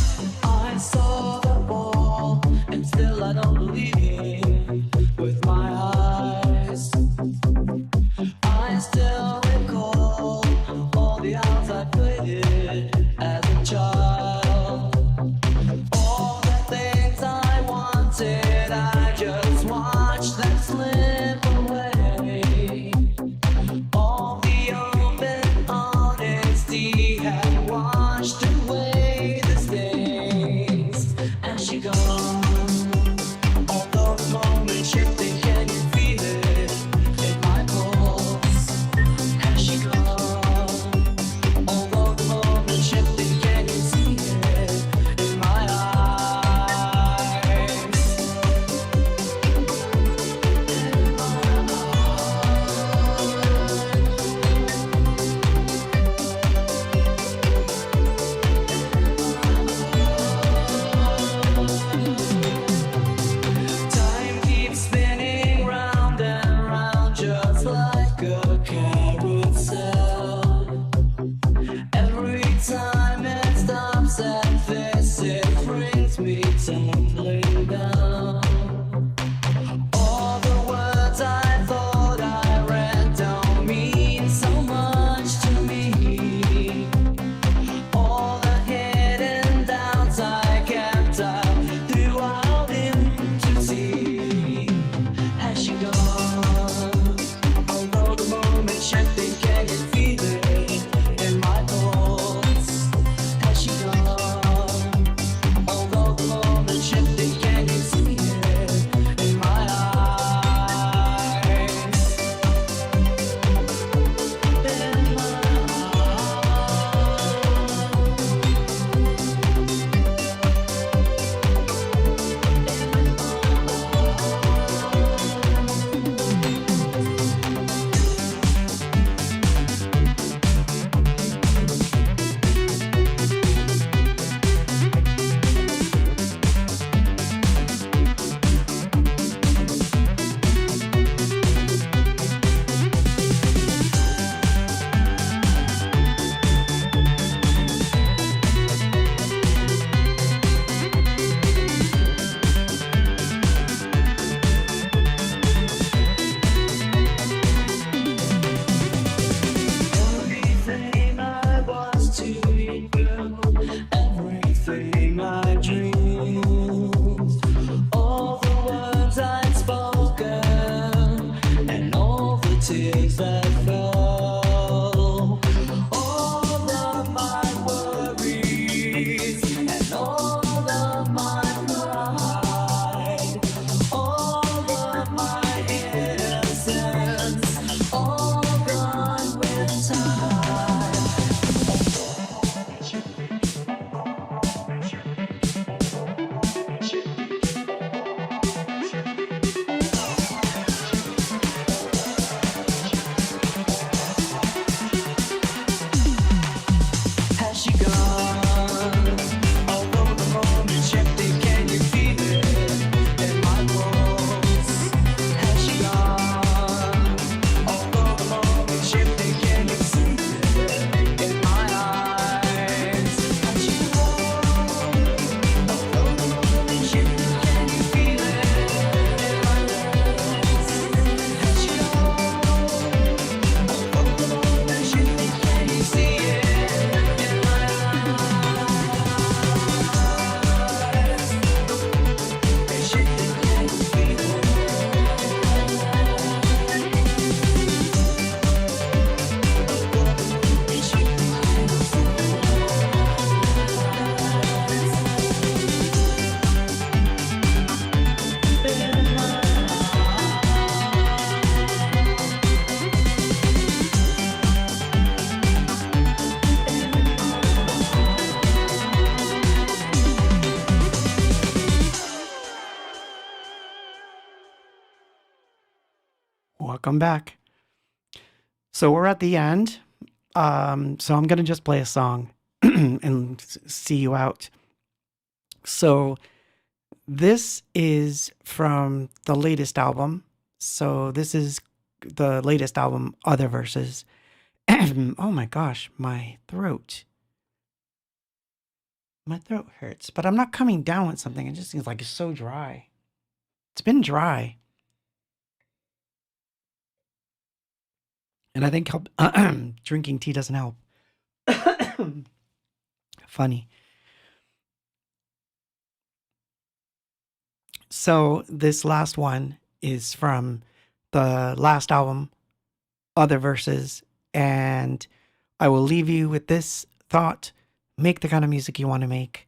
I saw the ball, and still I don't believe with my eyes. I still recall Welcome back. So we're at the end. So I'm going to just play a song and see you out. So this is from the latest album. So this is the latest album, Other Verses. Oh my gosh, my throat. My throat hurts, but I'm not coming down with something. It just seems like it's so dry. It's been dry. And I think drinking tea doesn't help. Funny. So this last one is from the last album, Other Verses. And I will leave you with this thought. Make the kind of music you want to make.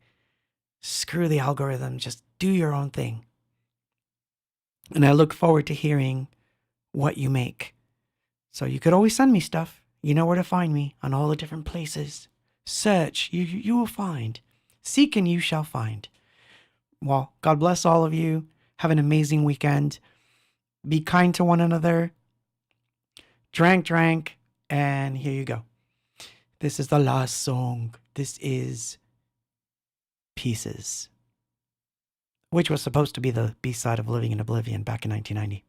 Screw the algorithm. Just do your own thing. And I look forward to hearing what you make. So you could always send me stuff. You know where to find me on all the different places. Search, you will find. Seek and you shall find. Well, God bless all of you. Have an amazing weekend. Be kind to one another. Drank, and here you go. This is the last song. This is Pieces, which was supposed to be the B-side of Living in Oblivion back in 1990.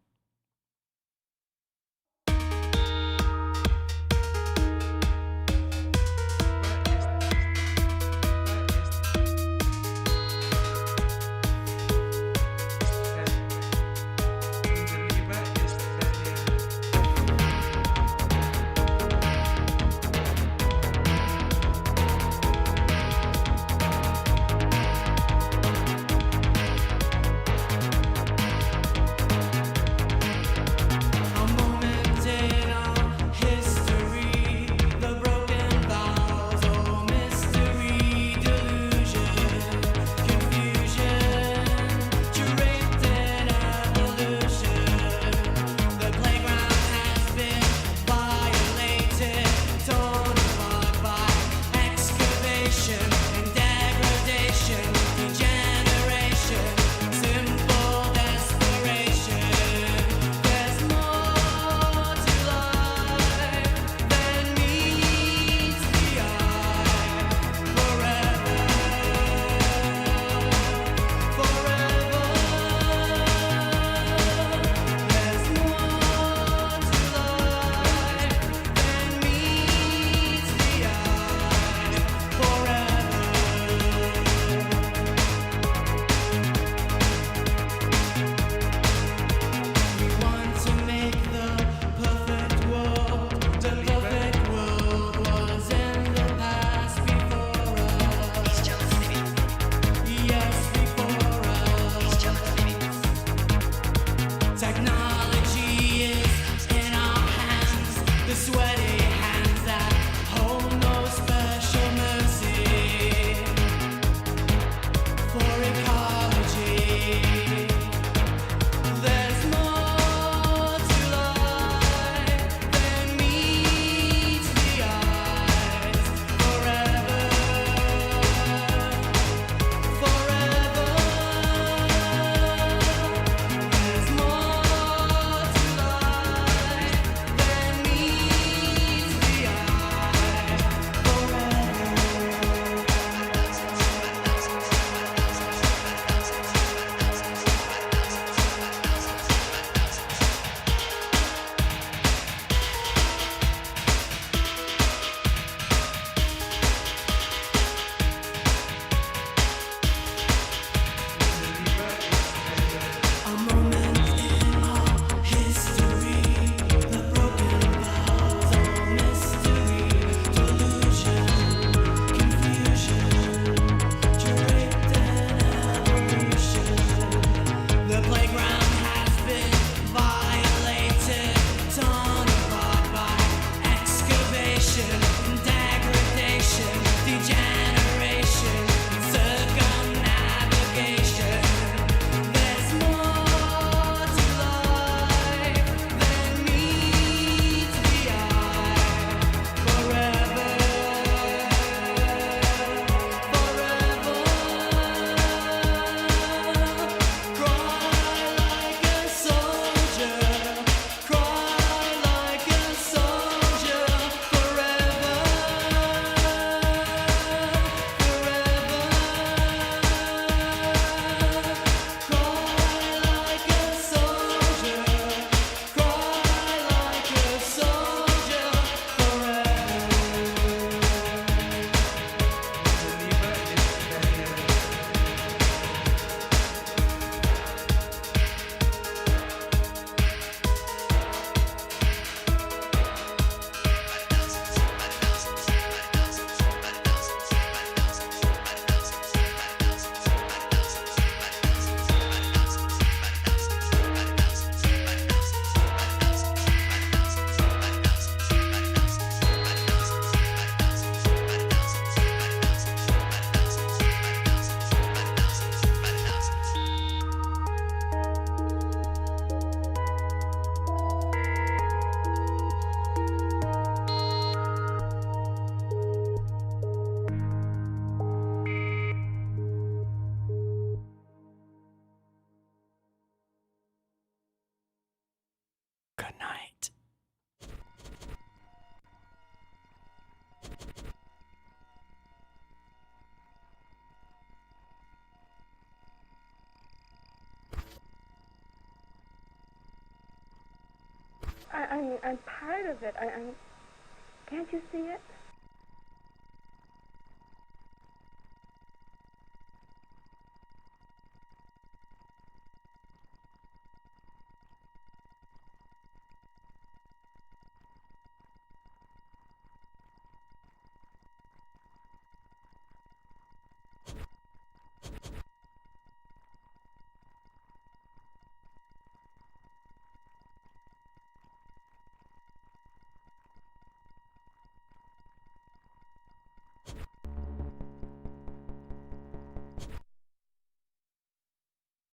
I'm part of it. Can't you see it?